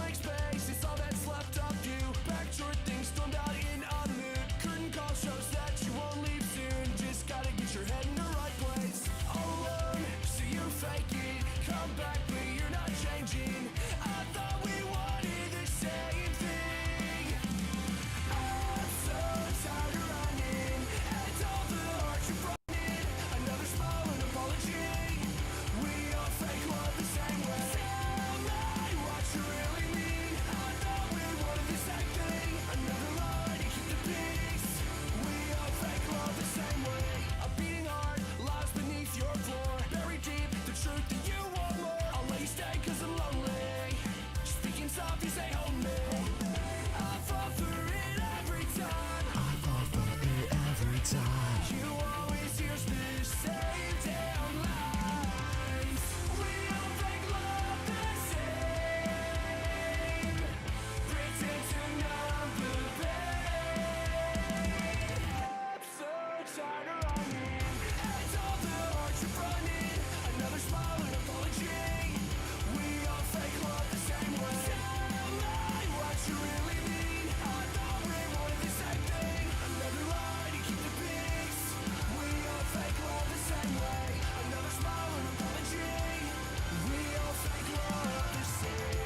blank space, it's all that's left of you. Backdoor things stormed out in a mood. Curtain call shows that you won't leave soon. Just gotta get your head in the right place. Alone, so you fake it. Come back, but you're not changing. I thought we wanted the same thing. I'm so tired of running, and all the heart you brought in. Another small and apology. We all fake love the same way. Tell me what you really mean. I thought we wanted the same thing. Another lie to keep the peace. We all fake love the same way. A beating heart lies beneath your floor. Buried deep, the truth that you want more. I'll let you stay cause I'm lonely. Speaking soft, you say hold me. I fall for it every time. I fall for it every time. You always use the same damn lines. We all fake love the same. Pretend to numb the pain. I'm so tired of running, and all the heart you're running. Another smile and apology. We all fake love the same way. Tell me what you really mean. I thought we wanted the same thing. Another lie to keep the peace. We all fake love the same way. Another smile and apology. We all fake love the same.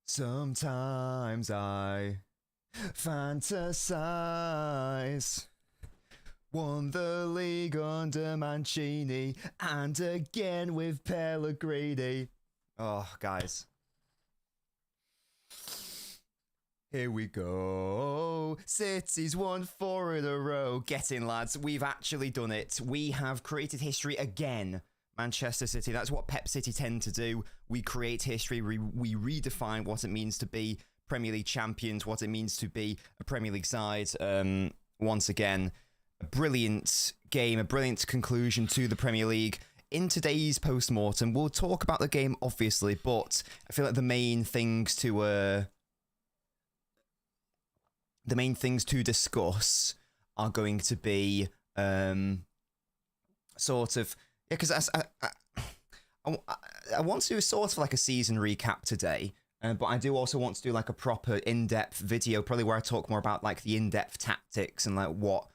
Sometimes I fantasize. Won the league under Mancini and again with Pellegrini. Oh, guys. Here we go. City's won 4 in a row. Get in, lads. We've actually done it. We have created history again. Manchester City, that's what Pep City tend to do. We create history, we redefine what it means to be Premier League champions, what it means to be a Premier League side. Once again, a brilliant game, a brilliant conclusion to the Premier League. In today's post-mortem, we'll talk about the game, obviously, but I feel like the main things to discuss are going to be sort of... Yeah, because I want to do sort of like a season recap today, but I do also want to do like a proper in-depth video, probably where I talk more about like the in-depth tactics and like what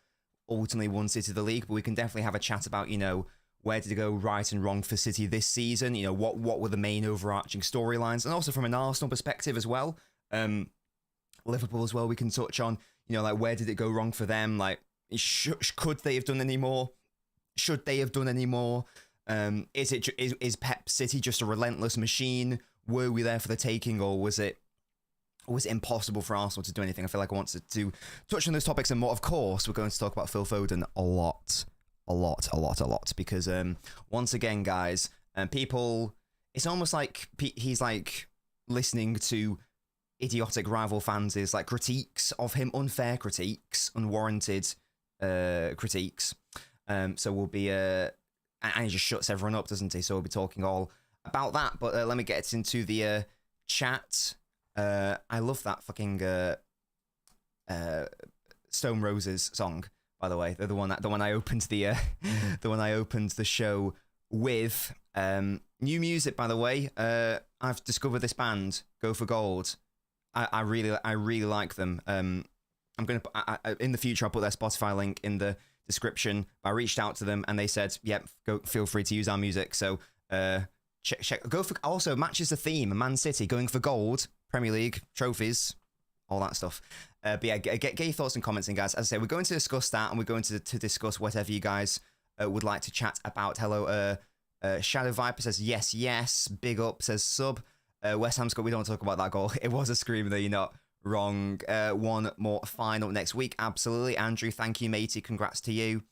ultimately won City the league. But we can definitely have a chat about, you know, where did it go right and wrong for City this season? You know, what were the main overarching storylines, and also from an Arsenal perspective as well. Liverpool as well. We can touch on, you know, like where did it go wrong for them? Like, could they have done any more? Should they have done any more? Is Pep City just a relentless machine? Were we there for the taking, or was it impossible for Arsenal to do anything? I feel like I want to touch on those topics and more. Of course, we're going to talk about Phil Foden a lot, because once again, guys, people, it's almost like he's like listening to idiotic rival fans' like critiques of him, unfair critiques, unwarranted critiques. So we'll be, and he just shuts everyone up, doesn't he? So we'll be talking all about that. But let me get into the chat. I love that fucking Stone Roses song, by the way. They're the one I opened the the show with. New music, by the way. I've discovered this band, Go for Gold. I really like them. I'm gonna in the future I'll put their Spotify link in the description. I reached out to them and they said, "Yep, go. Feel free to use our music." So check. Go for also matches the theme. Man City going for gold, Premier League trophies, all that stuff. But yeah, get your thoughts and comments in, guys. As I say, we're going to discuss that, and we're going to discuss whatever you guys would like to chat about. Hello, Shadow Viper says yes. Big up says sub. West Ham score. We don't talk about that goal. It was a screamer, though. You're not wrong. One more final next week. Absolutely. Andrew, thank you, matey. Congrats to you.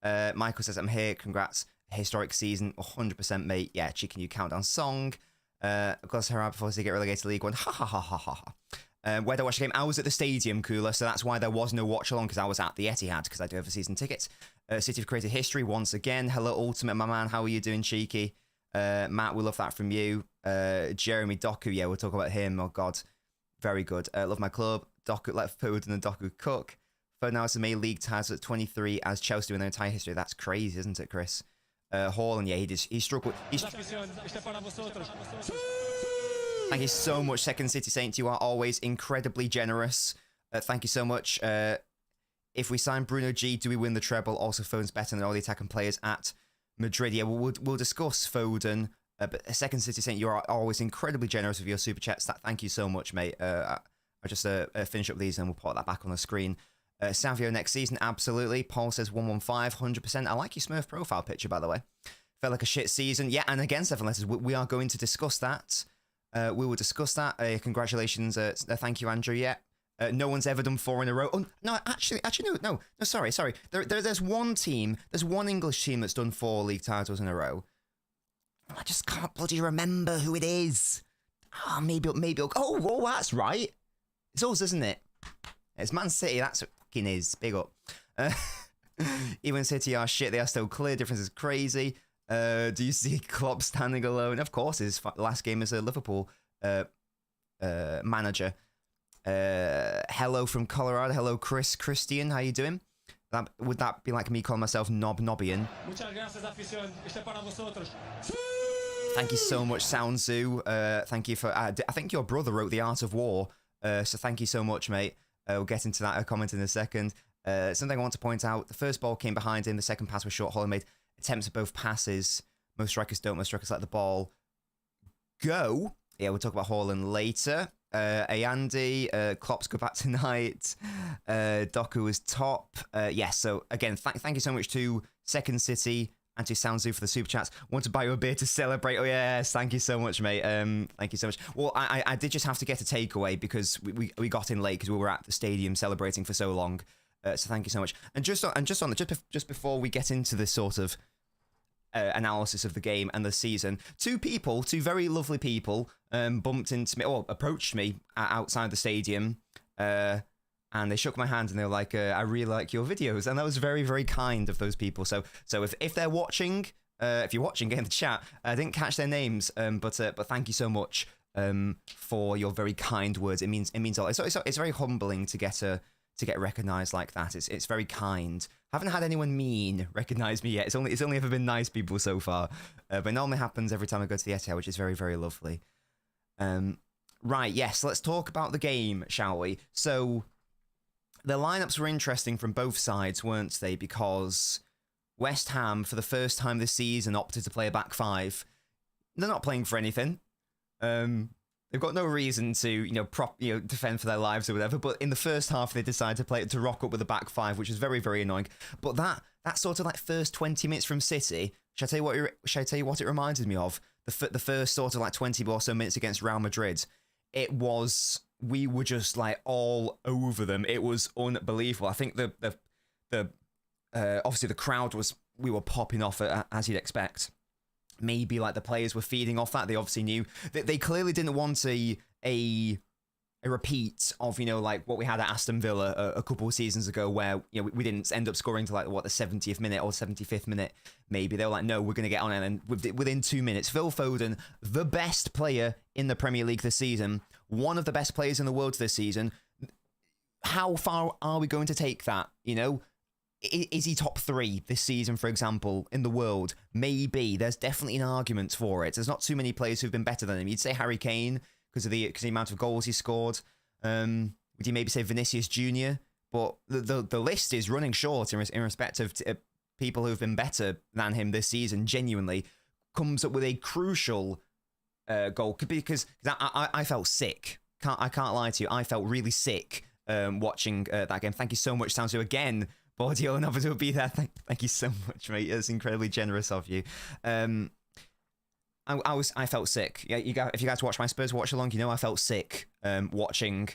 Michael says, I'm here. Congrats. Historic season. 100%, mate. Yeah, Chicken You Countdown song. Of course, Harab before they get relegated to League One. Ha ha ha ha ha. Where did I watch the game? I was at the stadium, Cooler, so that's why there was no watch along, because I was at the Etihad, because I do have a season ticket. City have created history once again. Hello, Ultimate, my man. How are you doing, cheeky? Matt, we love that from you. Jeremy Doku, yeah, we'll talk about him. Oh, God. Very good. Love my club. Doku let Foden and Doku cook. Foden now has the main league ties at 23 as Chelsea do in their entire history. That's crazy, isn't it, Chris? Haaland, yeah, he struggled. Thank you so much, Second City Saint. You are always incredibly generous. Thank you so much. If we sign Bruno G, do we win the treble? Also, Foden's better than all the attacking players at Madrid. Yeah, we'll discuss Foden. But Second City Saint, you are always incredibly generous with your super chats. Thank you so much, mate. I'll just finish up these and we'll put that back on the screen. Savio next season, absolutely. Paul says 115, 100%. I like your Smurf profile picture, by the way. Felt like a shit season. Yeah, and again, 7 letters. We are going to discuss that. We will discuss that. Congratulations. Thank you, Andrew. Yeah. No one's ever done 4 in a row. Oh, no, actually, no. Sorry. There's one team. There's one English team that's done 4 league titles in a row. I just can't bloody remember who it is. Oh, maybe. Oh, that's right. It's us, isn't it? It's Man City. That's what fucking is. Big up. Even City are shit. They are still clear. Difference is crazy. Do you see Klopp standing alone? Of course, his last game as a Liverpool manager. Hello from Colorado. Hello, Christian. How you doing? Would that be like me calling myself Nobbian? Thank you so much, Soundzu. Thank you for... I think your brother wrote The Art of War, so thank you so much, mate. We'll get into that comment in a second. Something I want to point out, the first ball came behind him, the second pass was short. Haaland made attempts at both passes. Most strikers don't. Most strikers let the ball go. Yeah, we'll talk about Haaland later. Andy, Klopp's go back tonight. Doku is top. Yes, so again, thank you so much to Second City and to Soundzu for the super chats. Want to buy you a beer to celebrate? Oh yes, thank you so much, mate. Thank you so much. Well, I did just have to get a takeaway because we got in late because we were at the stadium celebrating for so long. So thank you so much. And just before we get into this sort of analysis of the game and the season, two very lovely people bumped into me or approached me outside the stadium, and they shook my hand and they were like, I really like your videos, and that was very, very kind of those people. So if they're watching, if you're watching, get in the chat. I didn't catch their names, but thank you so much for your very kind words. It means a lot. It's very humbling to get recognized like that. It's very kind. Haven't had anyone mean recognize me yet. It's only ever been nice people so far, but it normally happens every time I go to the Etihad, which is very, very lovely. Right, yes, let's talk about the game, shall we? So the lineups were interesting from both sides, weren't they? Because West Ham, for the first time this season, opted to play a back 5. They're not playing for anything. They've got no reason to, defend for their lives or whatever. But in the first half, they decided to rock up with a back 5, which is very, very annoying. But that sort of like first 20 minutes from City, should I tell you what it reminded me of? The first sort of like 20 or so minutes against Real Madrid. We were just like all over them. It was unbelievable. I think obviously the crowd we were popping off as you'd expect. Maybe like the players were feeding off that. They obviously knew that they clearly didn't want a repeat of, like what we had at Aston Villa a couple of seasons ago where, we didn't end up scoring to like the 70th minute or 75th minute. Maybe they were like, no, we're going to get on it. And within 2 minutes, Phil Foden, the best player in the Premier League this season, one of the best players in the world this season. How far are we going to take that? Is he top 3 this season, for example, in the world? Maybe. There's definitely an argument for it. There's not too many players who've been better than him. You'd say Harry Kane because of the amount of goals he scored. Would you maybe say Vinicius Jr.? But the list is running short in respect of people who've been better than him this season. Genuinely comes up with a crucial goal because I felt sick. I can't lie to you. I felt really sick watching that game. Thank you so much, Sounds again. Audio and others will be there. Thank you so much, mate. It's incredibly generous of you. I felt sick. Yeah, if you guys watch my Spurs watch along, I felt sick watching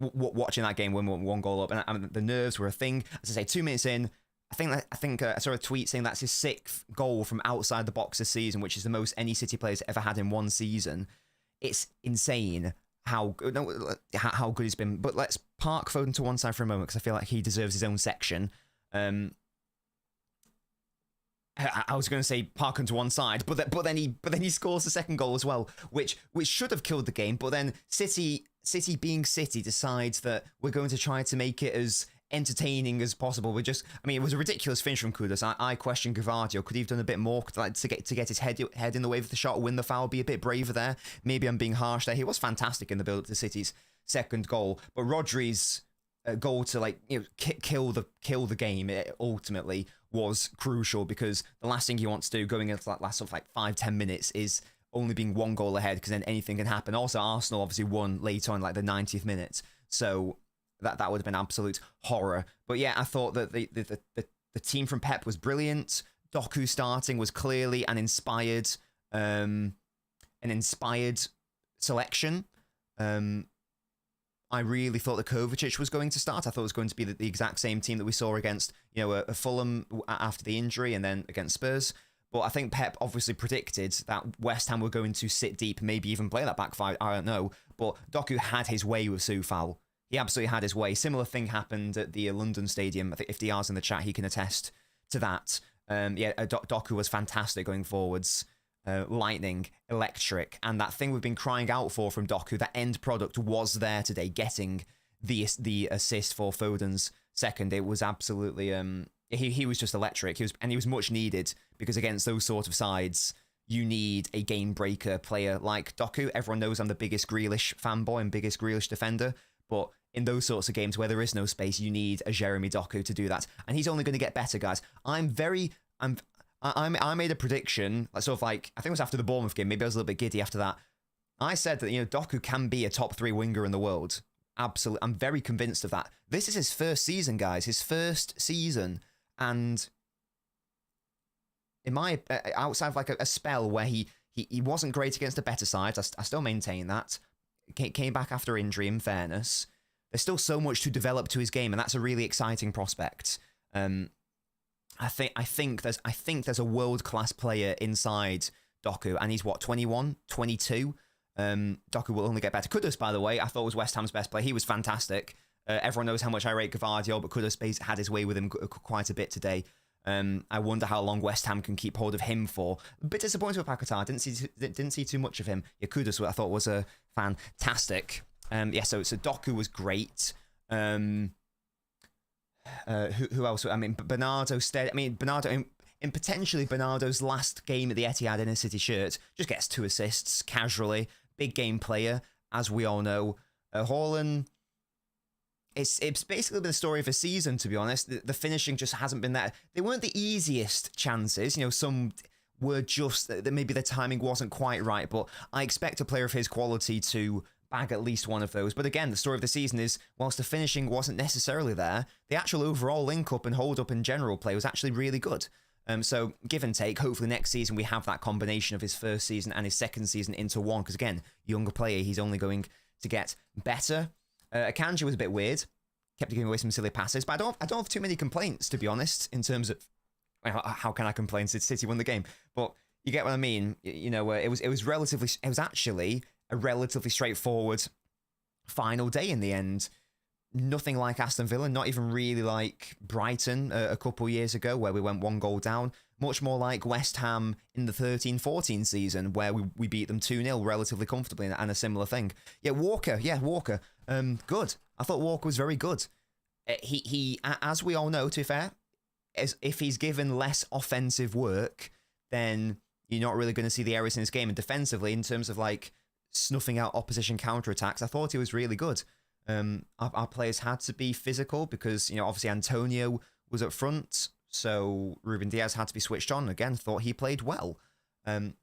watching that game when we were 1 goal up, and the nerves were a thing. As I say, 2 minutes in, I think I saw a tweet saying that's his 6th goal from outside the box this season, which is the most any City players ever had in one season. It's insane how good he's been. But let's park Foden to one side for a moment because I feel like he deserves his own section. I was going to say park him to one side, but then he scores the second goal as well, which should have killed the game. But then City being City decides that we're going to try to make it as entertaining as possible. It was a ridiculous finish from Kudus. I question Gvardiol. Could he have done a bit more to get his head in the way of the shot, win the foul, be a bit braver there? Maybe I'm being harsh there. He was fantastic in the build up to City's second goal, but Rodri's goal to kill the game ultimately was crucial, because the last thing you want to do going into that last sort of 5-10 minutes is only being one goal ahead, because then anything can happen. Also, Arsenal obviously won late on, the 90th minute, so that would have been absolute horror. But yeah, I thought that the team from Pep was brilliant. Doku starting was clearly an inspired selection. I really thought that Kovacic was going to start. I thought it was going to be the exact same team that we saw against, a Fulham after the injury, and then against Spurs. But I think Pep obviously predicted that West Ham were going to sit deep, maybe even play that back five. I don't know. But Doku had his way with Soufal. He absolutely had his way. Similar thing happened at the London Stadium. I think if DR's in the chat, he can attest to that. Doku was fantastic going forwards. Lightning, electric, and that thing we've been crying out for from Doku, that end product was there today, getting the assist for Foden's second. It was absolutely he was just electric. He was much needed, because against those sort of sides, you need a game breaker player like Doku. Everyone knows I'm the biggest Grealish fanboy and biggest Grealish defender, but in those sorts of games where there is no space, you need a Jeremy Doku to do that, and he's only going to get better, guys. I made a prediction, I think it was after the Bournemouth game. Maybe I was a little bit giddy after that. I said that Doku can be a top 3 winger in the world. Absolutely, I'm very convinced of that. This is his first season, guys. His first season, and in my outside of a spell where he wasn't great against the better sides, I still maintain that. Came back after injury. In fairness, there's still so much to develop to his game, and that's a really exciting prospect. I think there's a world-class player inside Doku, and he's 21, 22. Doku will only get better. Kudus, by the way, I thought was West Ham's best player. He was fantastic. Everyone knows how much I rate Gvardiol, but Kudus had his way with him quite a bit today. I wonder how long West Ham can keep hold of him for. A bit disappointed with Paquetá. Didn't see too much of him. Yeah, Kudus, I thought, was fantastic. So Doku was great. Who else? Bernardo Stead. Bernardo, in potentially Bernardo's last game at the Etihad in a City shirt, just gets 2 assists casually. Big game player, as we all know. Haaland, it's basically been the story of a season, to be honest. The finishing just hasn't been that. They weren't the easiest chances. Some were just that maybe the timing wasn't quite right. But I expect a player of his quality to bag at least one of those. But again, the story of the season is, whilst the finishing wasn't necessarily there, the actual overall link-up and hold-up and general play was actually really good. So give and take, hopefully next season we have that combination of his first season and his second season into one, because again, younger player, he's only going to get better. Akanji was a bit weird, kept giving away some silly passes, but I don't have too many complaints, to be honest, in terms of, how can I complain since City won the game? But you get what I mean. It was actually a relatively straightforward final day in the end. Nothing like Aston Villa, not even really like Brighton a couple years ago where we went 1 goal down. Much more like West Ham in the 13-14 season where we beat them 2-0 relatively comfortably, and a similar thing. Walker. Good. I thought Walker was very good. He as we all know, to be fair, if he's given less offensive work, then you're not really going to see the errors in his game. And defensively, in terms of snuffing out opposition counterattacks, I thought he was really good. Our players had to be physical because, obviously Antonio was up front, so Ruben Diaz had to be switched on. Again, thought he played well.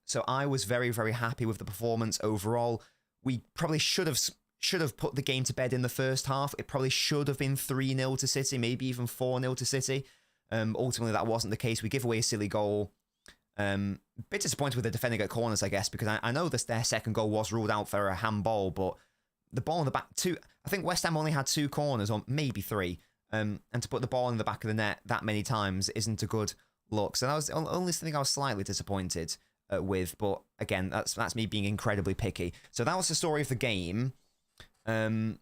So I was very, very happy with the performance overall. We probably should have put the game to bed in the first half. It probably should have been 3-0 to City, maybe even 4-0 to City. Ultimately, that wasn't the case. We give away a silly goal. Bit disappointed with the defending at corners, I guess, because I know their second goal was ruled out for a handball, but the ball in the back, I think West Ham only had 2 corners, or maybe 3, and to put the ball in the back of the net that many times isn't a good look. So that was the only thing I was slightly disappointed with, but again, that's me being incredibly picky. So that was the story of the game, and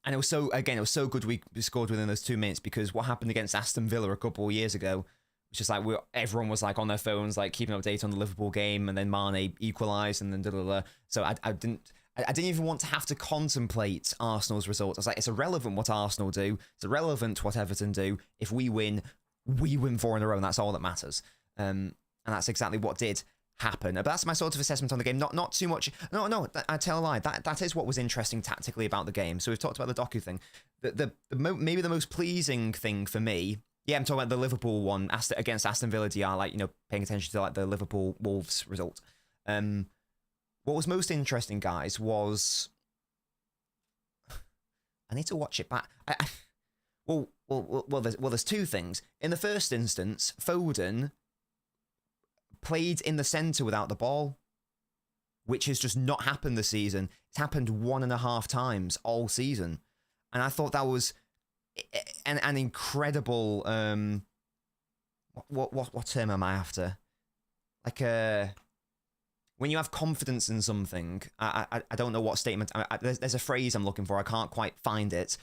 it was so good we scored within those 2 minutes, because what happened against Aston Villa a couple of years ago It's just like everyone was like on their phones, like keeping update on the Liverpool game, and then Mane equalised, and then So I didn't even want to have to contemplate Arsenal's results. I was like, it's irrelevant what Arsenal do. It's irrelevant what Everton do. If we win 4 in a row, and that's all that matters. And that's exactly what did happen. But that's my sort of assessment on the game. Not too much. No, I tell a lie. That is what was interesting tactically about the game. So we've talked about the Doku thing. Maybe the most pleasing thing for me. Yeah, I'm talking about the Liverpool one against Aston Villa DR, like, paying attention to like the Liverpool Wolves result. What was most interesting, guys, was I need to watch it back. There's 2 things. In the first instance, Foden played in the centre without the ball, which has just not happened this season. It's happened 1.5 times all season, and I thought that was an incredible what term am I after? Like when you have confidence in something, I don't know what statement. There's a phrase I'm looking for. I can't quite find it.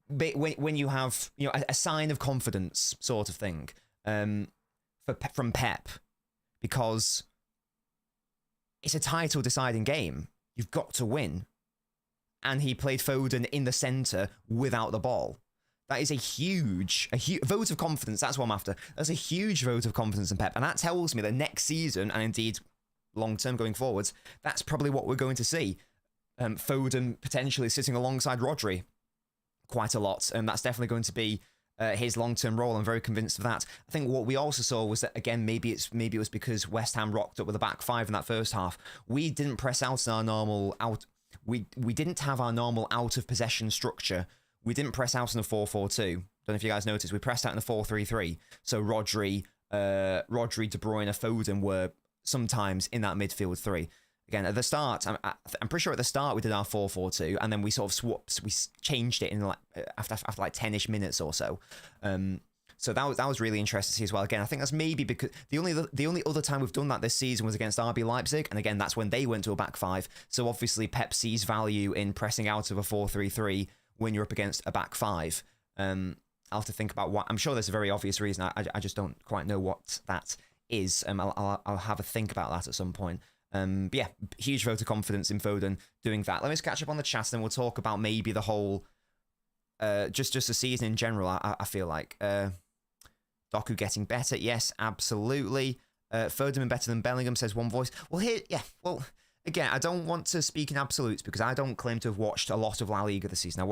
But when you have a sign of confidence sort of thing from Pep, because it's a title deciding game. You've got to win, and he played Foden in the centre without the ball. That is a huge vote of confidence. That's what I'm after. That's a huge vote of confidence in Pep. And that tells me that next season, and indeed long-term going forwards, that's probably what we're going to see. Foden potentially sitting alongside Rodri quite a lot. And that's definitely going to be his long-term role. I'm very convinced of that. I think what we also saw was that, again, maybe it was because West Ham rocked up with a back 5 in that first half. We didn't press out in our normal we didn't have our normal out-of-possession structure. We didn't press out in a 4-4-2. Don't know if you guys noticed. We pressed out in a 4-3-3. So Rodri, De Bruyne, Foden were sometimes in that midfield 3. Again, at the start, I'm pretty sure at the start we did our 4-4-2, and then we sort of swapped. We changed it in like after like 10ish minutes or so. So that was really interesting to see as well. Again, I think that's maybe because the only other time we've done that this season was against RB Leipzig, and again that's when they went to a back 5. So obviously Pep sees value in pressing out of a 4-3-3 when you're up against a back 5. I'll have to think about what. I'm sure there's a very obvious reason. I just don't quite know what that is. I'll have a think about that at some point. But yeah, huge vote of confidence in Foden doing that. Let me just catch up on the chat, and then we'll talk about maybe the whole, just the season in general. I feel like Doku getting better. Yes, absolutely. Foden been better than Bellingham, says one voice. Again, I don't want to speak in absolutes because I don't claim to have watched a lot of La Liga this season.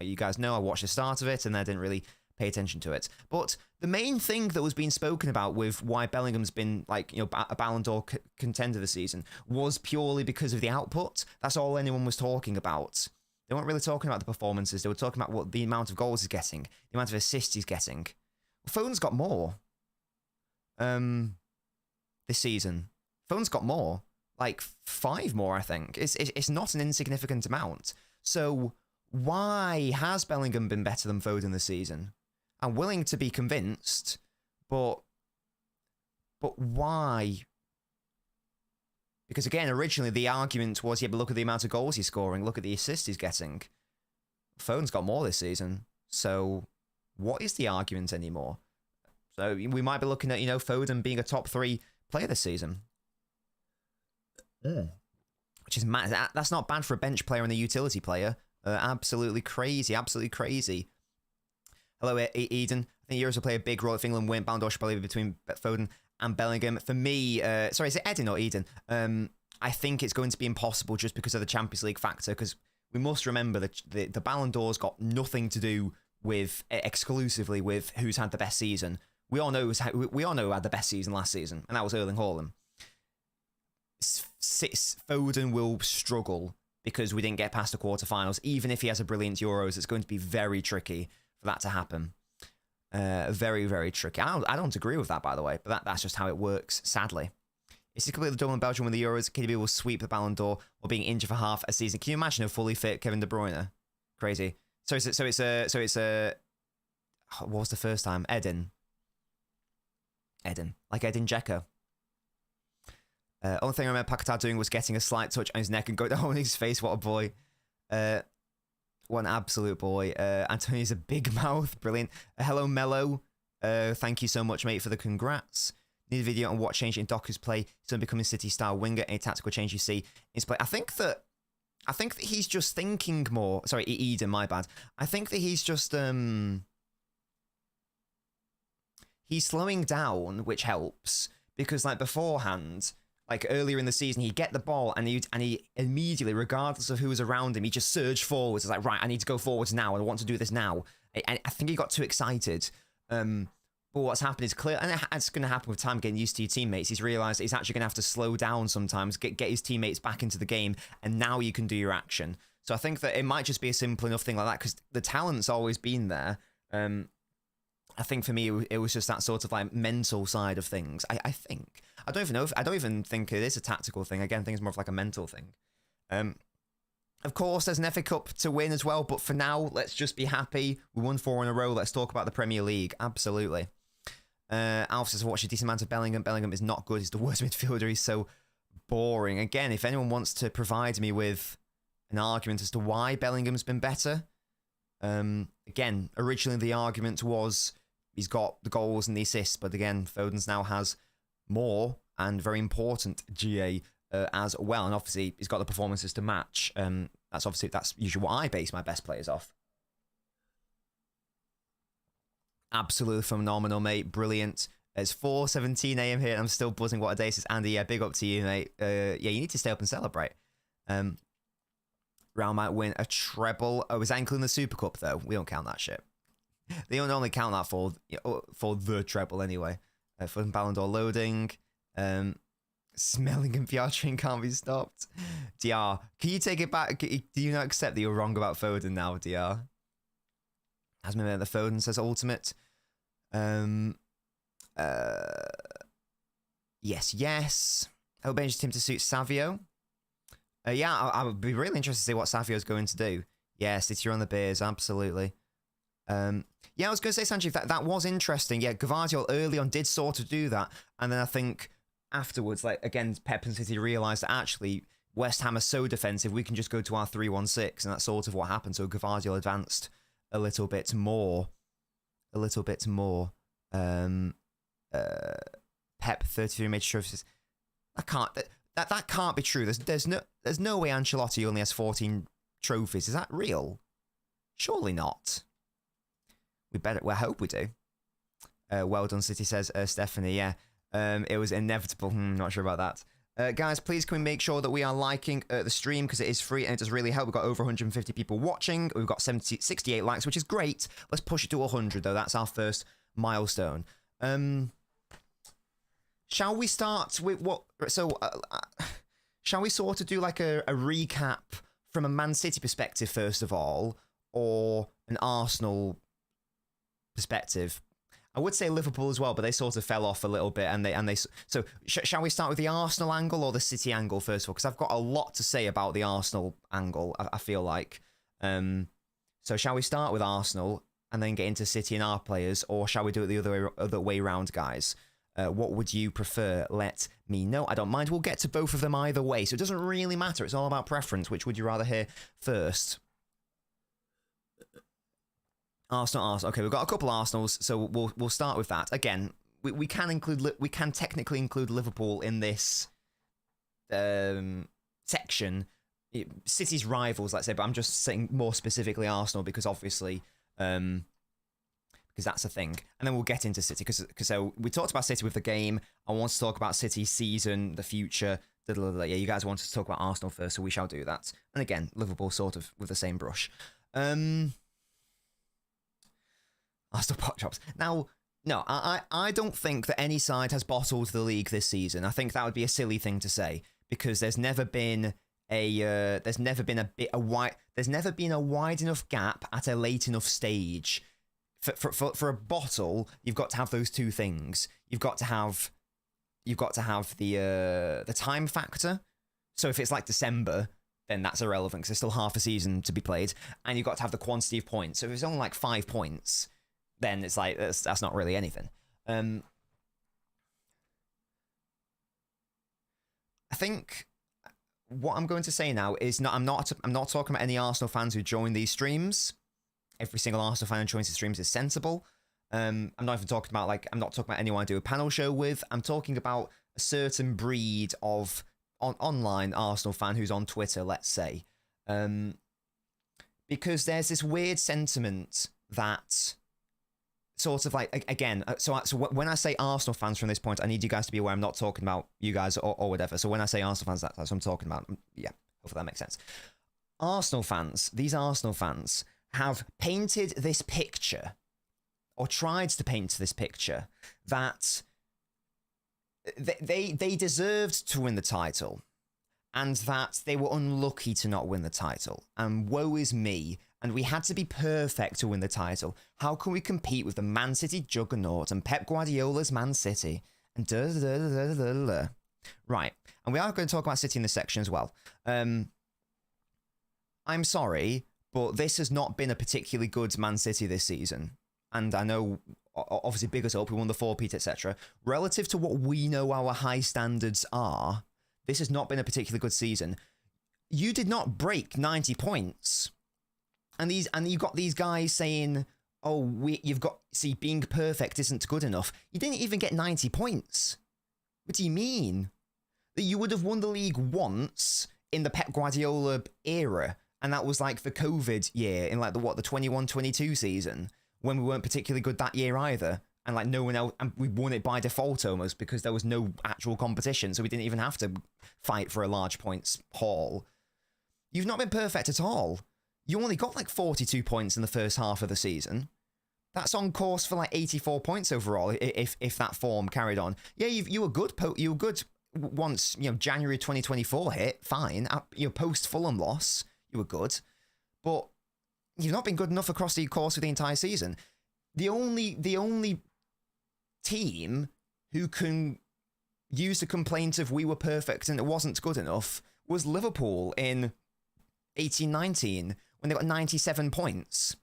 You guys know I watched the start of it and I didn't really pay attention to it. But the main thing that was being spoken about with why Bellingham's been a Ballon d'Or contender this season was purely because of the output. That's all anyone was talking about. They weren't really talking about the performances. They were talking about what the amount of goals he's getting, the amount of assists he's getting. Foden's got more. This season, Foden's got more. Like 5 more, I think. It's not an insignificant amount. So why has Bellingham been better than Foden this season? I'm willing to be convinced, but why? Because again, originally the argument was, yeah, but look at the amount of goals he's scoring, look at the assists he's getting. Foden's got more this season. So what is the argument anymore? So we might be looking at, Foden being a top 3 player this season. Which is mad. That's not bad for a bench player and a utility player. Absolutely crazy. Absolutely crazy. Hello, Eden. I think Euros will play a big role if England win. Ballon d'Or should probably be between Foden and Bellingham. For me, sorry, is it Eden or Eden? I think it's going to be impossible just because of the Champions League factor, because we must remember that the Ballon d'Or's got nothing to do with exclusively with who's had the best season. We all know who had the best season last season, and that was Erling Haaland. Foden will struggle because we didn't get past the quarterfinals. Even if he has a brilliant Euros, it's going to be very tricky for that to happen. Very, very tricky. I don't agree with that, by the way, but that's just how it works, sadly. It's completely double in Belgium when the Euros. KDB will sweep the Ballon d'Or while being injured for half a season. Can you imagine a fully fit Kevin De Bruyne? Crazy. So it's what was the first time? Eden. Like Edin Dzeko. Only thing I remember Paquetá doing was getting a slight touch on his neck and going down on his face. What a boy. What an absolute boy. Antonio's a big mouth. Brilliant. Hello, Mello. Thank you so much, mate, for the congrats. Need a video on what change in Doku's play. So becoming City-style winger. Any tactical change you see in his play? I think that he's just thinking more. Sorry, Eden, my bad. I think that he's just he's slowing down, which helps because like beforehand, like earlier in the season, he'd get the ball and he immediately, regardless of who was around him, he just surged forwards. It's like, right, I need to go forwards now. I want to do this now. I think he got too excited. But what's happened is clear, and it's going to happen with time, getting used to your teammates. He's realised he's actually going to have to slow down sometimes, get his teammates back into the game, and now you can do your action. So I think that it might just be a simple enough thing like that, because the talent's always been there. I think for me, it was just that sort of like mental side of things. I think. I don't even know. I don't even think it is a tactical thing. Again, I think it's more of like a mental thing. Of course, there's an FA Cup to win as well, but for now, let's just be happy. We won 4 in a row. Let's talk about the Premier League. Absolutely. Alf says, watch a decent amount of Bellingham. Bellingham is not good. He's the worst midfielder. He's so boring. Again, if anyone wants to provide me with an argument as to why Bellingham's been better, again, originally the argument was he's got the goals and the assists, but again, Foden's now has more and very important GA as well, and obviously he's got the performances to match. That's usually what I base my best players off. Absolutely phenomenal, mate. Brilliant. It's 4:17 a.m. here, and I'm still buzzing. What a day. Says Andy. Yeah, big up to you, mate. Yeah, you need to stay up and celebrate. Real might win a treble. Oh, is that including the Super Cup, though? We don't count that shit. They don't only count that for the treble, anyway. For Ballon d'Or loading. Smelling and Piatrin can't be stopped. DR, can you take it back? Do you not accept that you're wrong about Foden now, DR? Has been the Foden says ultimate. Yes. I hope changes him to suit Savio. Yeah, I would be really interested to see what Savio's going to do. Yes, it's on the beers, absolutely. Yeah, I was going to say, Sanjeev, that was interesting. Yeah, Gvardiol early on did sort of do that, and then I think afterwards, like again, Pep and City realised that actually West Ham are so defensive, we can just go to our 3-1-6, and that's sort of what happened. So Gvardiol advanced a little bit more. Pep 33 major trophies. That can't be true. There's no way Ancelotti only has 14 trophies. Is that real? Surely not. I hope we do. Well done, City, says Stephanie. Yeah, it was inevitable. Not sure about that. Guys, please can we make sure that we are liking the stream, because it is free and it does really help. We've got over 150 people watching. We've got 68 likes, which is great. Let's push it to 100, though. That's our first milestone. Shall we start with what... So, shall we sort of do like a recap from a Man City perspective, first of all, or an Arsenal perspective? I would say Liverpool as well, but they sort of fell off a little bit, so shall we start with the Arsenal angle or the City angle first of all? Because I've got a lot to say about the Arsenal angle, I feel like. So shall we start with Arsenal and then get into City and our players, or shall we do it the other way around, guys? What would you prefer? Let me know. I don't mind. We'll get to both of them either way, so it doesn't really matter. It's all about preference. Which would you rather hear first? Arsenal. Okay, we've got a couple Arsenals, so we'll start with that. Again, we can technically include Liverpool in this section. City's rivals, let's say, but I'm just saying more specifically Arsenal because obviously, because that's a thing. And then we'll get into City because so we talked about City with the game. I want to talk about City's season, the future. Yeah, you guys wanted to talk about Arsenal first, so we shall do that. And again, Liverpool sort of with the same brush. Arsenal pot chops. Now, no, I don't think that any side has bottled the league this season. I think that would be a silly thing to say because there's never been a wide enough gap at a late enough stage. For a bottle, you've got to have those two things. You've got to have the time factor. So if it's like December, then that's irrelevant because there's still half a season to be played, and you've got to have the quantity of points. So if it's only like 5 points, then it's like that's not really anything. I think what I'm going to say now is I'm not talking about any Arsenal fans who join these streams. Every single Arsenal fan who joins the streams is sensible. I'm not even talking about I'm not talking about anyone I do a panel show with. I'm talking about a certain breed of online Arsenal fan who's on Twitter, let's say. Because there's this weird sentiment that sort of again, so when I say Arsenal fans from this point, I need you guys to be aware I'm not talking about you guys or whatever. So when I say Arsenal fans, that's what I'm talking about. Yeah, hopefully that makes sense. These Arsenal fans have painted this picture, or tried to paint this picture, that they deserved to win the title, and that they were unlucky to not win the title, and woe is me, and we had to be perfect to win the title. How can we compete with the Man City juggernaut and Pep Guardiola's Man City? And right, and we are going to talk about City in this section as well. I'm sorry, but this has not been a particularly good Man City this season. And I know, obviously, big us up, we won the 4-peat, etc. Relative to what we know our high standards are, this has not been a particularly good season. You did not break 90 points. And you got these guys saying, oh, being perfect isn't good enough. You didn't even get 90 points. What do you mean? That you would have won the league once in the Pep Guardiola era, and that was like the COVID year in the 21-22 season, when we weren't particularly good that year either, and no one else, and we won it by default almost because there was no actual competition, so we didn't even have to fight for a large points haul. You've not been perfect at all. You only got 42 points in the first half of the season. That's on course for 84 points overall if that form carried on. Yeah, you were good. You were good once January 2024 hit. Fine. Post Fulham loss, you were good, but you've not been good enough across the course of the entire season. The only team who can use the complaint of we were perfect and it wasn't good enough was Liverpool in 18-19 when they got 97 points.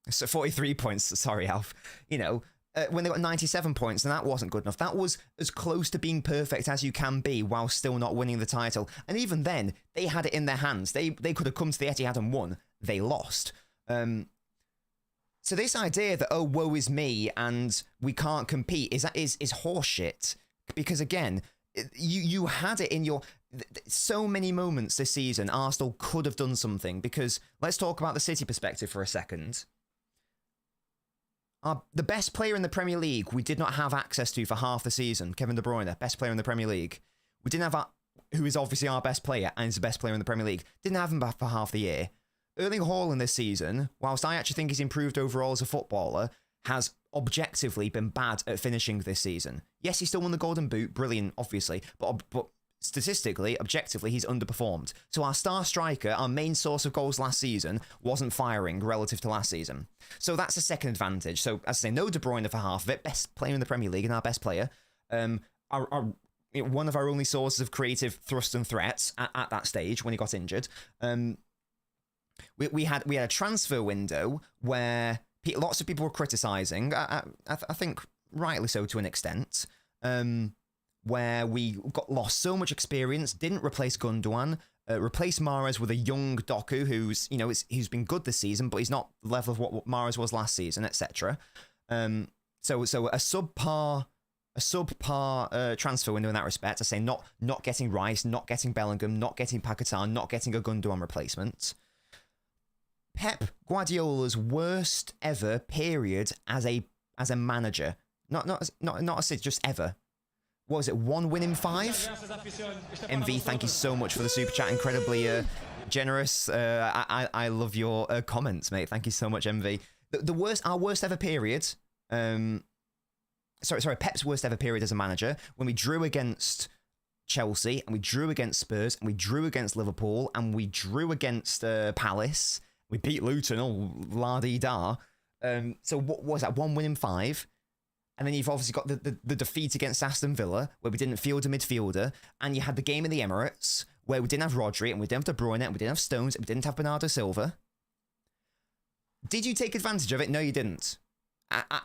So 43 points, sorry, Alf. When they got 97 points, and that wasn't good enough. That was as close to being perfect as you can be while still not winning the title. And even then, they had it in their hands. They could have come to the Etihad and won. They lost. So this idea that, oh, woe is me and we can't compete is horseshit. Because again, you had it in your... So many moments this season, Arsenal could have done something, because let's talk about the City perspective for a second. The best player in the Premier League we did not have access to for half the season, Kevin De Bruyne, best player in the Premier League. We didn't have who is obviously our best player and is the best player in the Premier League. Didn't have him for half the year. Erling Haaland this season, whilst I actually think he's improved overall as a footballer, has objectively been bad at finishing this season. Yes, he still won the Golden Boot, brilliant, obviously, but statistically, objectively, he's underperformed. So our star striker, our main source of goals last season, wasn't firing relative to last season. So that's a second advantage. So, as I say, no De Bruyne for half of it, best player in the Premier League and our best player. One of our only sources of creative thrust and threats at that stage when he got injured. We had a transfer window where lots of people were criticising, I think rightly so to an extent, where we lost so much experience, didn't replace Gundogan, replaced Mahrez with a young Doku who's been good this season, but he's not the level of what Mahrez was last season, etc. So a subpar transfer window in that respect. I say not getting Rice, not getting Bellingham, not getting Paquetá, not getting a Gundogan replacement. Pep Guardiola's worst ever period as a manager, not as just ever. What was it? 1 win in 5? MV, thank you so much for the super chat. Incredibly generous. I love your comments, mate. Thank you so much, MV. Our worst ever period. Pep's worst ever period as a manager, when we drew against Chelsea and we drew against Spurs and we drew against Liverpool and we drew against Palace. We beat Luton, la-dee-da. So what was that? 1 win in 5. And then you've obviously got the defeat against Aston Villa, where we didn't field a midfielder. And you had the game in the Emirates, where we didn't have Rodri, and we didn't have De Bruyne, and we didn't have Stones, and we didn't have Bernardo Silva. Did you take advantage of it? No, you didn't.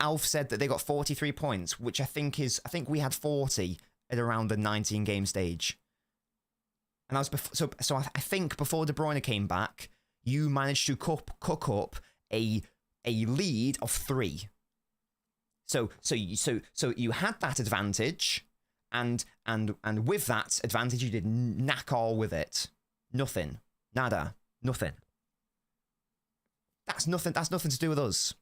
Alf said that they got 43 points, which I think we had 40 at around the 19-game stage. And I think before De Bruyne came back, you managed to cook up a lead of 3. So you had that advantage, and with that advantage, you did knack all with it. Nothing, nada, nothing. That's nothing. That's nothing to do with us.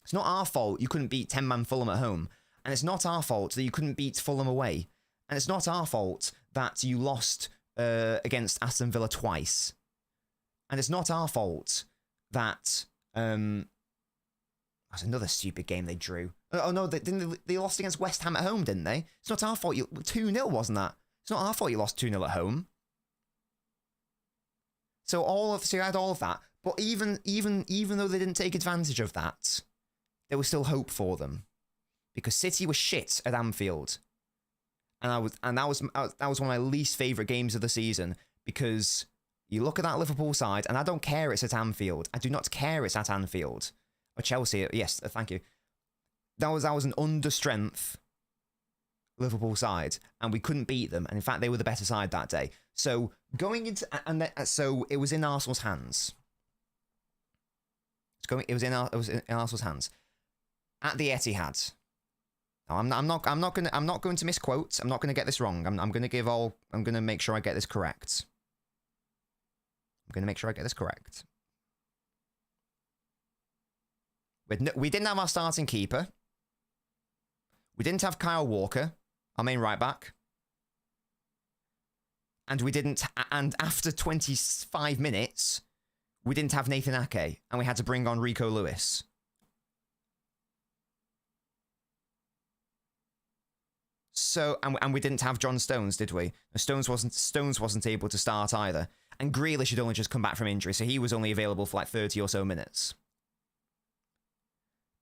It's not our fault you couldn't beat 10-man Fulham at home, and it's not our fault that you couldn't beat Fulham away, and it's not our fault that you lost against Aston Villa twice, and it's not our fault that that's another stupid game they drew. Oh no, they lost against West Ham at home, didn't they? It's not our fault. 2-0, wasn't that? It's not our fault you lost 2-0 at home. So you had all of that, but even though they didn't take advantage of that, there was still hope for them, because City was shit at Anfield, and that was one of my least favourite games of the season, because you look at that Liverpool side, and I don't care it's at Anfield. I do not care it's at Anfield. Or Chelsea, yes, thank you. That was an under-strength Liverpool side, and we couldn't beat them. And in fact, they were the better side that day. So so it was in Arsenal's hands. It was in Arsenal's hands at the Etihad. Now, I'm not going to misquote. I'm not going to get this wrong. I'm going to make sure I get this correct. We didn't have our starting keeper. We didn't have Kyle Walker, our main right back. And after 25 minutes, we didn't have Nathan Ake, and we had to bring on Rico Lewis. So, and we didn't have John Stones, did we? Stones wasn't able to start either. And Grealish had only just come back from injury, so he was only available for like 30 or so minutes.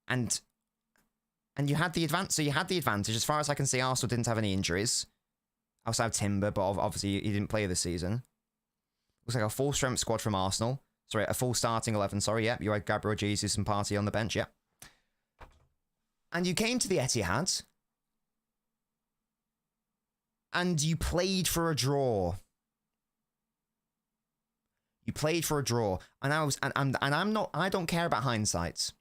And you had the advantage. So you had the advantage. As far as I can see, Arsenal didn't have any injuries outside of Timber, but obviously he didn't play this season. Looks like a full strength squad from Arsenal. Sorry, a full starting 11. Sorry, yeah, you had Gabriel Jesus and Partey on the bench, yeah. And you came to the Etihad, and you played for a draw. And I don't care about hindsight.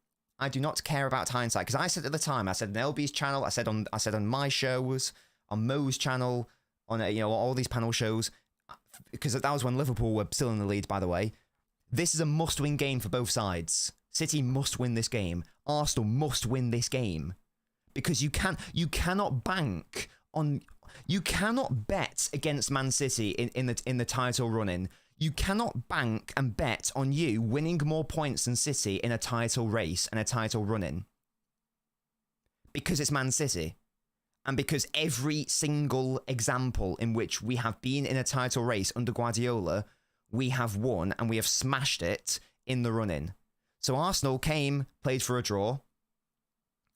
I do not care about hindsight, because I said at the time, I said on LB's channel, I said on my shows, on Mo's channel, on all these panel shows, because that was when Liverpool were still in the lead, by the way. This is a must-win game for both sides. City must win this game. Arsenal must win this game, because you cannot bet against Man City in the title run-in. You cannot bank and bet on you winning more points than City in a title race and a title run-in, because it's Man City, and because every single example in which we have been in a title race under Guardiola, we have won and we have smashed it in the run-in. So Arsenal played for a draw,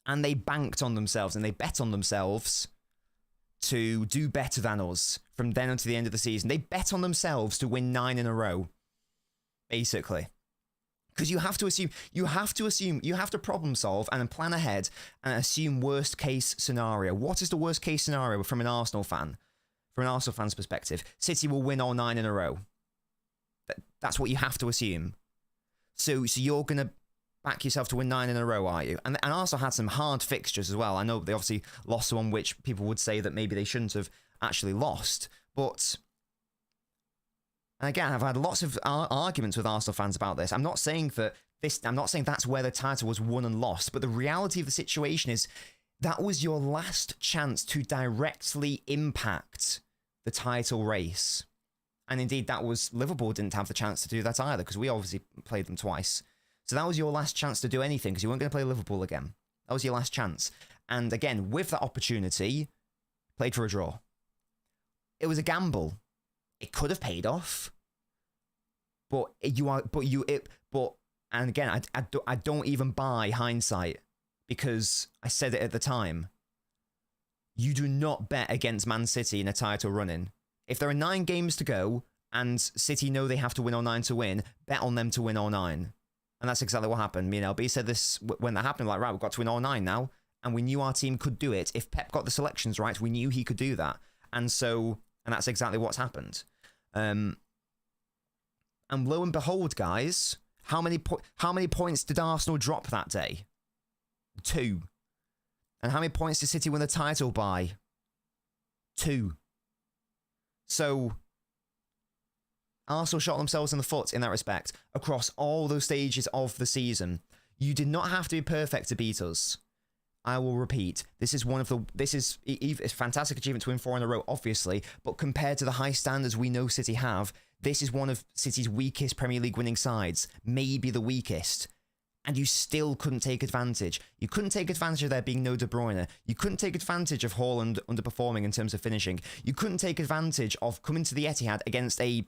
and they banked on themselves and they bet on themselves to do better than us from then until the end of the season. They bet on themselves to win 9 in a row, basically. Because you have to problem solve and plan ahead and assume worst case scenario. What is the worst case scenario from an Arsenal fan? From an Arsenal fan's perspective, City will win all 9 in a row. That's what you have to assume. So you're going to back yourself to win 9 in a row, are you? And Arsenal had some hard fixtures as well. I know they obviously lost the one which people would say that maybe they shouldn't have actually lost. But, and again, I've had lots of arguments with Arsenal fans about this. I'm not saying that's where the title was won and lost, but the reality of the situation is that was your last chance to directly impact the title race. And indeed, Liverpool didn't have the chance to do that either, because we obviously played them twice. So that was your last chance to do anything, because you weren't going to play Liverpool again. That was your last chance. And again, with that opportunity, played for a draw. It was a gamble. It could have paid off. And again, I don't even buy hindsight, because I said it at the time. You do not bet against Man City in a title run-in. If there are 9 games to go and City know they have to win all 9 to win, bet on them to win all 9. And that's exactly what happened. Me and LB said this when that happened, like, right, we've got to win all 9 now. And we knew our team could do it. If Pep got the selections right, we knew he could do that. And that's exactly what's happened. And lo and behold, guys, how many points did Arsenal drop that day? 2. And how many points did City win the title by? 2. So Arsenal shot themselves in the foot in that respect across all those stages of the season. You did not have to be perfect to beat us. I will repeat, this is a fantastic achievement to win 4 in a row, obviously, but compared to the high standards we know City have, this is one of City's weakest Premier League winning sides, maybe the weakest. And you still couldn't take advantage. You couldn't take advantage of there being no De Bruyne. You couldn't take advantage of Haaland underperforming in terms of finishing. You couldn't take advantage of coming to the Etihad against a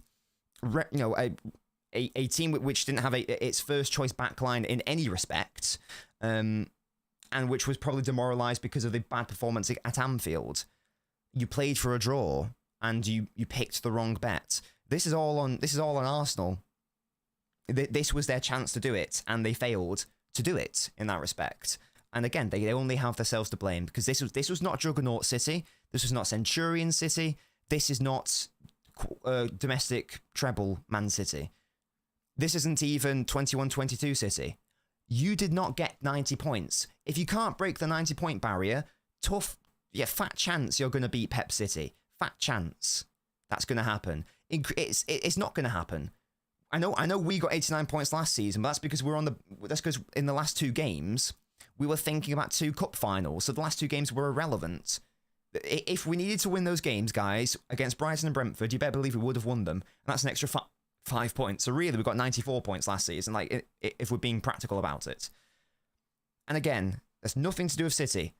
team which didn't have its first choice backline in any respect, and which was probably demoralised because of the bad performance at Anfield. You played for a draw, and you picked the wrong bet. This is all on Arsenal. This was their chance to do it, and they failed to do it in that respect. And again, they only have themselves to blame, because this was not Juggernaut City. This was not Centurion City. This is not domestic treble Man City. This isn't even 21-22 City. You did not get 90 points. If you can't break the 90-point barrier, fat chance you're going to beat Pep City. Fat chance that's going to happen. It's not going to happen. I know we got 89 points last season, but that's because that's because in the last 2 games we were thinking about 2 cup finals, so the last 2 games were irrelevant. If we needed to win those games, guys, against Brighton and Brentford, you better believe we would have won them, and that's an extra 5 points. So really, we got 94 points last season, if we're being practical about it. And again, there's nothing to do with City.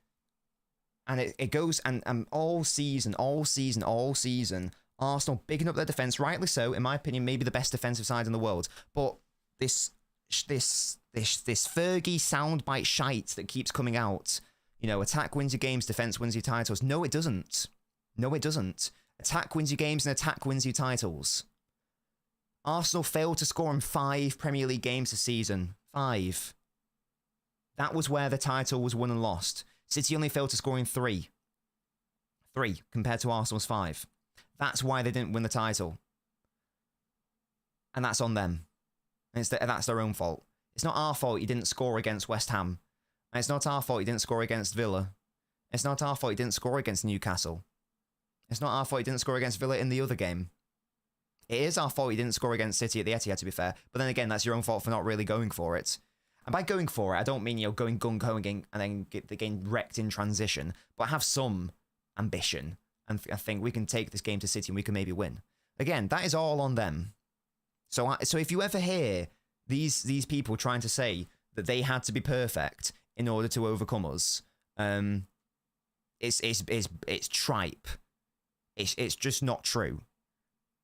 And it goes, and all season, Arsenal bigging up their defence, rightly so, in my opinion, maybe the best defensive side in the world. But this Fergie soundbite shite that keeps coming out, attack wins your games, defence wins your titles. No, it doesn't. Attack wins your games and attack wins your titles. Arsenal failed to score in 5 Premier League games this season. 5. That was where the title was won and lost. City only failed to score in 3. 3 compared to Arsenal's 5. That's why they didn't win the title. And that's on them. And that's their own fault. It's not our fault you didn't score against West Ham. And it's not our fault you didn't score against Villa. It's not our fault you didn't score against Newcastle. It's not our fault you didn't score against Villa in the other game. It is our fault you didn't score against City at the Etihad, to be fair. But then again, that's your own fault for not really going for it. And by going for it, I don't mean going gung-ho and then get the game wrecked in transition. But have some ambition. And I think we can take this game to City and we can maybe win. Again, that is all on them. So if you ever hear these people trying to say that they had to be perfect in order to overcome us, it's tripe. It's just not true.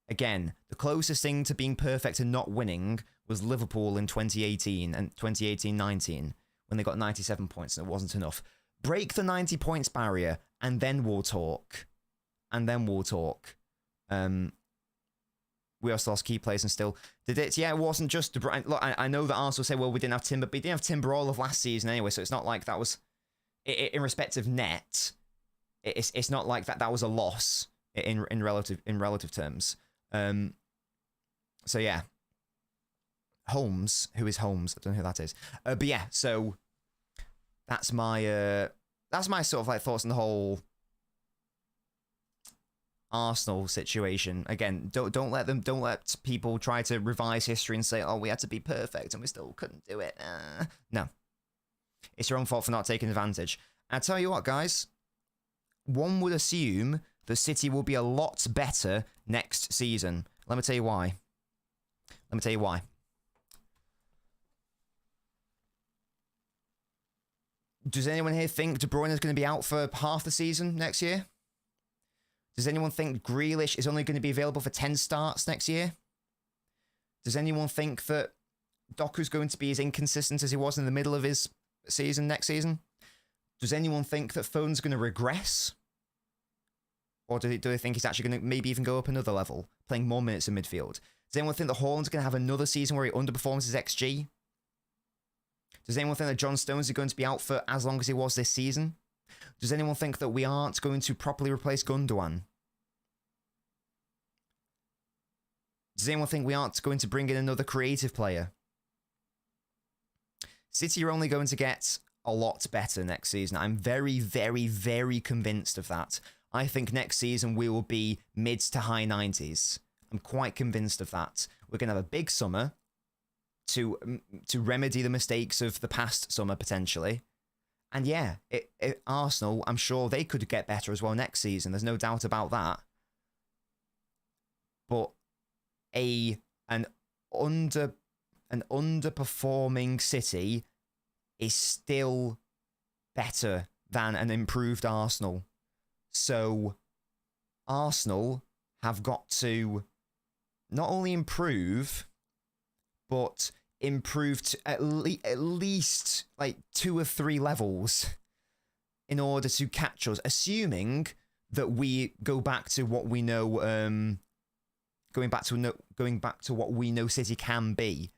Again, the closest thing to being perfect and not winning was Liverpool in 2018 and 2018-19 when they got 97 points and it wasn't enough. Break the 90 points barrier and then we'll talk. We also lost key players and still did it. Yeah, it wasn't just... Look, I know that Arsenal say, well, we didn't have Timber, but we didn't have Timber all of last season anyway, so it's not like that was... In respect of net, it's not like that was a loss in relative terms. So yeah. Holmes, who is Holmes? I don't know who that is. But yeah, so that's my sort of thoughts on the whole Arsenal situation. Again, don't let people try to revise history and say, oh, we had to be perfect and we still couldn't do it. No. It's your own fault for not taking advantage. And I tell you what, guys, one would assume the City will be a lot better next season. Let me tell you why. Does anyone here think De Bruyne is going to be out for half the season next year? Does anyone think Grealish is only going to be available for 10 starts next year? Does anyone think that Doku's going to be as inconsistent as he was in the middle of his season next season? Does anyone think that Foden's going to regress? Or do they think he's actually going to maybe even go up another level, playing more minutes in midfield? Does anyone think that Haaland's going to have another season where he underperforms his XG? Does anyone think that John Stones is going to be out for as long as he was this season? Does anyone think that we aren't going to properly replace Gundogan? Does anyone think we aren't going to bring in another creative player? City are only going to get a lot better next season. I'm very, very, very convinced of that. I think next season we will be mid to high 90s. I'm quite convinced of that. We're going to have a big summer to remedy the mistakes of the past summer, potentially. And yeah, Arsenal, I'm sure they could get better as well next season. There's no doubt about that. But an underperforming City is still better than an improved Arsenal. So Arsenal have got to not only improve, but improve to at least like 2 or 3 levels in order to catch us, assuming that we go back to what we know, going back to what we know City can be.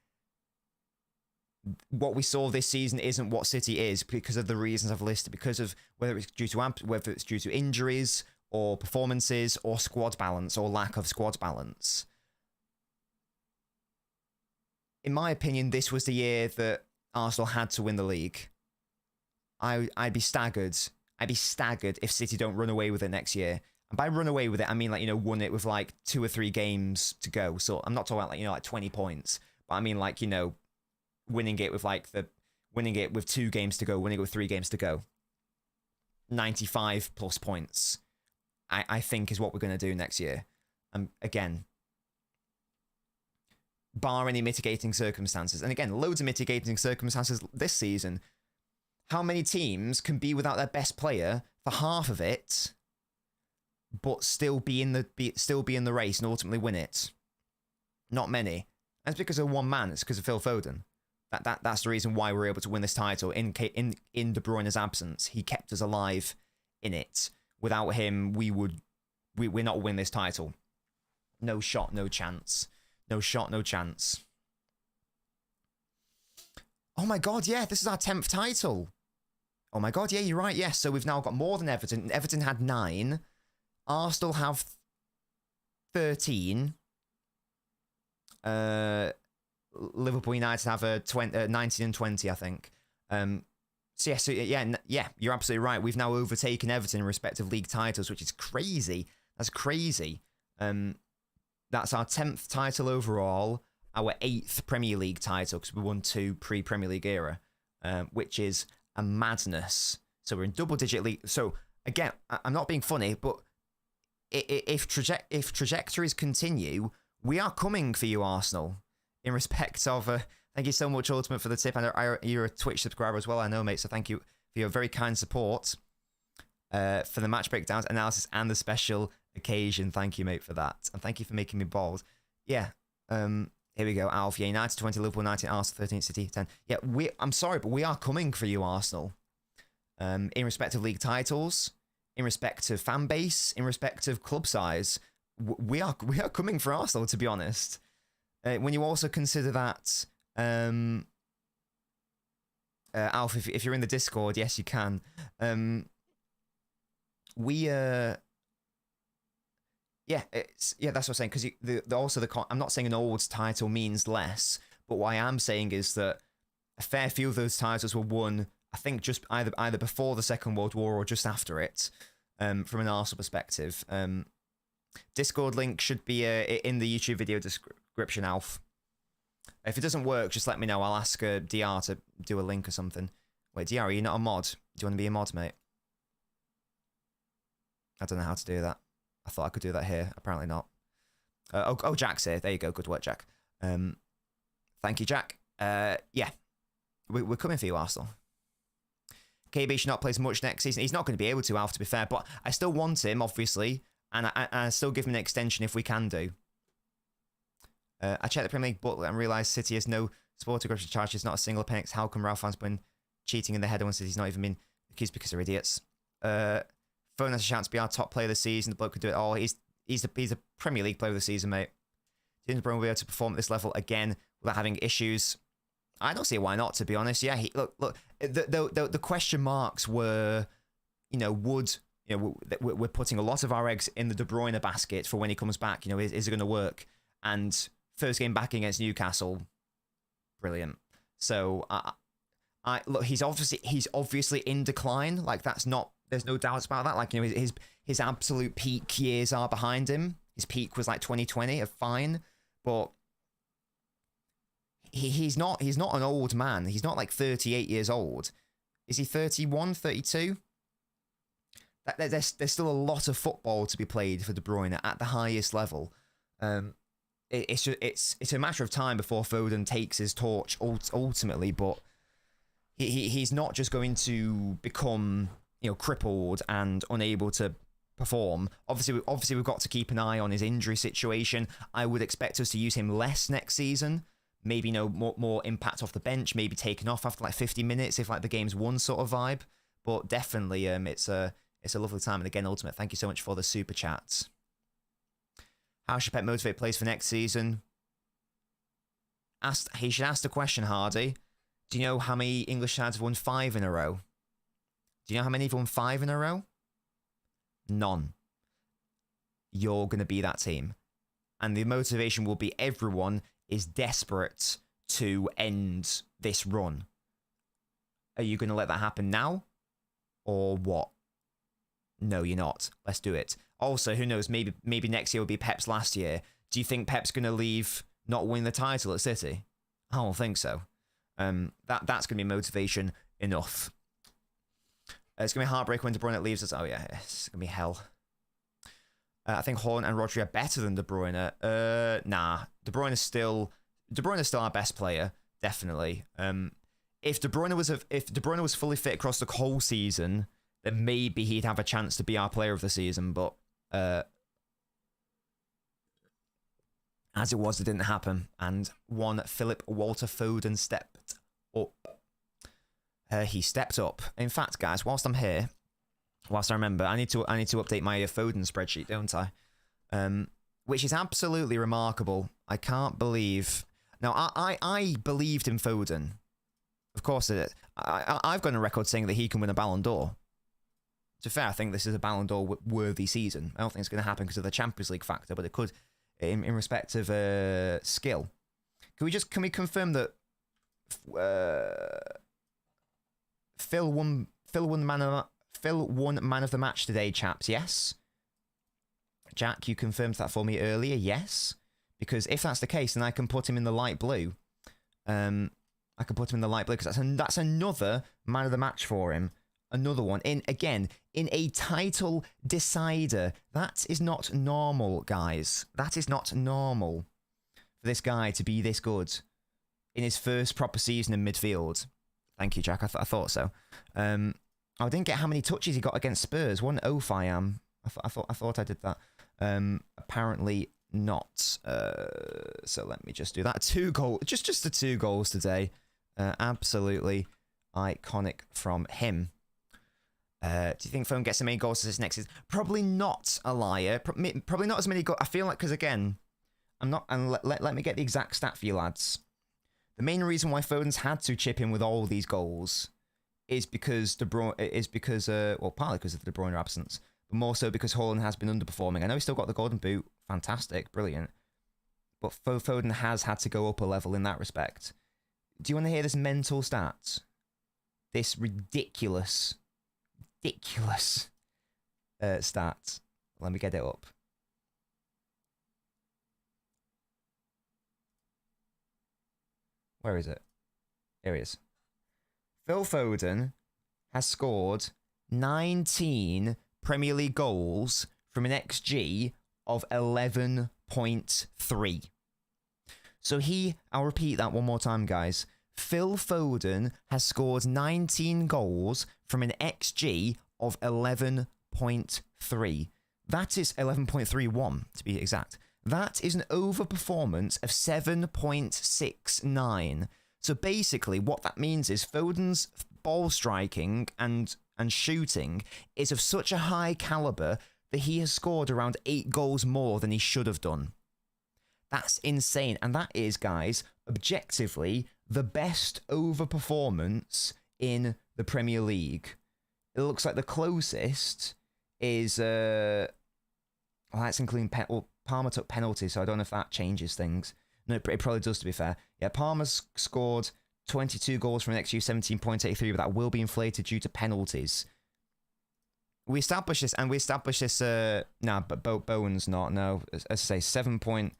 What we saw this season isn't what City is because of the reasons I've listed, because of whether it's due to injuries or performances or squad balance or lack of squad balance. In my opinion, this was the year that Arsenal had to win the league. I'd be staggered. I'd be staggered if City don't run away with it next year. And by run away with it, I mean, like, you know, won it with like 2 or 3 games to go. So I'm not talking about, like, you know, like 20 points, but I mean, like, you know, winning it with 2 games to go, winning it with 3 games to go. 95 plus points, I think, is what we're going to do next year. Again, bar any mitigating circumstances. And again, loads of mitigating circumstances this season. How many teams can be without their best player for half of it, but still be in the race and ultimately win it? Not many. And it's because of one man. It's because of Phil Foden. That's the reason why we're able to win this title in De Bruyne's absence. He kept us alive in it. Without him, we're not win this title. No shot, no chance. No shot, no chance. Oh my God, yeah, this is our 10th title. Oh my God, yeah, you're right, yes. So we've now got more than Everton. Everton had 9. Arsenal have 13. Liverpool United have 19 and 20, I think. So yeah, you're absolutely right. We've now overtaken Everton in respective league titles, which is crazy. That's crazy. That's our 10th title overall, our 8th Premier League title, because we won 2 pre-Premier League era, which is a madness. So we're in double-digit league. So again, I'm not being funny, but if trajectories continue, we are coming for you, Arsenal. In respect of, thank you so much, Ultimate, for the tip. And you're a Twitch subscriber as well, I know, mate. So thank you for your very kind support for the match breakdowns, analysis, and the special occasion. Thank you, mate, for that. And thank you for making me bold. Yeah. Here we go. Alf, yeah, United 20, Liverpool 19, Arsenal 13, City 10. Yeah, I'm sorry, but we are coming for you, Arsenal. In respect of league titles, in respect of fan base, in respect of club size, we are coming for Arsenal, to be honest. When you also consider that, Alf, if you're in the Discord, yes, you can. That's what I'm saying. Because I'm not saying an old title means less, but what I am saying is that a fair few of those titles were won, I think, just either before the Second World War or just after it. From an Arsenal perspective, Discord link should be in the YouTube video description, Alf. If it doesn't work, just let me know. I'll ask DR to do a link or something. Wait, DR, are you not a mod? Do you want to be a mod, mate? I don't know how to do that. I thought I could do that here. Apparently not. Jack's here. There you go. Good work, Jack. Thank you, Jack. Yeah, we're coming for you, Arsenal. KB should not play as much next season. He's not going to be able to, Alf, to be fair. But I still want him, obviously. And I still give him an extension if we can do. I checked the Premier League booklet and realised City has no sporting corruption charges, not a single appendix. How come Ralph has been cheating in the header when City's not even been accused because they're idiots? Phone has a chance to be our top player this season. The bloke could do it all. He's a Premier League player of the season, mate. James Brown will be able to perform at this level again without having issues. I don't see why not, to be honest. Yeah, look. The question marks were, we're putting a lot of our eggs in the De Bruyne basket for when he comes back. Is it going to work? And first game back against Newcastle, brilliant. So Look, he's obviously in decline. Like there's no doubts about that. Like, you know, his absolute peak years are behind him. His peak was like 2020, fine, but he's not an old man. He's not like 38 years old. Is he 31, 32? There's still a lot of football to be played for De Bruyne at the highest level. It's a matter of time before Foden takes his torch ultimately, but he's not just going to become, you know, crippled and unable to perform. Obviously we've got to keep an eye on his injury situation. I would expect us to use him less next season. Maybe, you know, more impact off the bench, maybe taken off after like 50 minutes if like the game's won sort of vibe. But definitely it's a lovely time. And again, Ultimate, thank you so much for the super chats. How should Pep motivate players for next season? He should ask the question, Hardy. Do you know how many English sides have won 5 in a row? Do you know how many have won 5 in a row? None. You're going to be that team. And the motivation will be everyone is desperate to end this run. Are you going to let that happen now? Or what? No, you're not. Let's do it. Also, who knows? Maybe next year will be Pep's last year. Do you think Pep's going to leave not winning the title at City? I don't think so. That's going to be motivation enough. It's going to be heartbreak when De Bruyne leaves us. Oh, yeah. It's going to be hell. I think Haaland and Rodri are better than De Bruyne. Nah. De Bruyne is still our best player, definitely. If De Bruyne was fully fit across the whole season, then maybe he'd have a chance to be our player of the season, but as it was, it didn't happen. And one Philip Walter Foden stepped up. He stepped up. In fact, guys, whilst I'm here, whilst I remember, I need to update my Foden spreadsheet, don't I? Which is absolutely remarkable. I can't believe. Now, I believed in Foden. Of course it is. I've got a record saying that he can win a Ballon d'Or. To be fair, I think this is a Ballon d'Or worthy season. I don't think it's going to happen because of the Champions League factor, but it could, in respect of skill. Can we confirm that Phil won man of the match today, chaps? Yes. Jack, you confirmed that for me earlier. Yes, because if that's the case, then I can put him in the light blue. I can put him in the light blue because that's another man of the match for him. Another one in a title decider. That is not normal, guys. That is not normal for this guy to be this good in his first proper season in midfield. Thank you, Jack. I thought so. I didn't get how many touches he got against Spurs. 1-0 I am. I thought I did that. Apparently not. So let me just do that. 2 goals. Just the 2 goals today. Absolutely iconic from him. Do you think Foden gets as many goals as this next season? Probably not, a liar. Probably not as many goals. I feel like, because again, I'm not. And let me get the exact stat for you, lads. The main reason why Foden's had to chip in with all these goals is because partly because of the De Bruyne absence, but more so because Haaland has been underperforming. I know he's still got the Golden Boot, fantastic, brilliant, but Foden has had to go up a level in that respect. Do you want to hear this mental stat? This ridiculous stat. Let me get it up. Where is it? Here it is. Phil Foden has scored 19 Premier League goals from an XG of 11.3. So I'll repeat that one more time, guys. Phil Foden has scored 19 goals from an XG of 11.3. That is 11.31, to be exact. That is an overperformance of 7.69. So basically, what that means is Foden's ball striking and shooting is of such a high caliber that he has scored around 8 goals more than he should have done. That's insane. And that is, guys, objectively, the best overperformance in the Premier League. It looks like the closest is... that's including... Palmer took penalties, so I don't know if that changes things. No, it probably does, to be fair. Yeah, Palmer's scored 22 goals from an XG 17.83, but that will be inflated due to penalties. We established this, but Bowen's not, no. As I say, 7 point...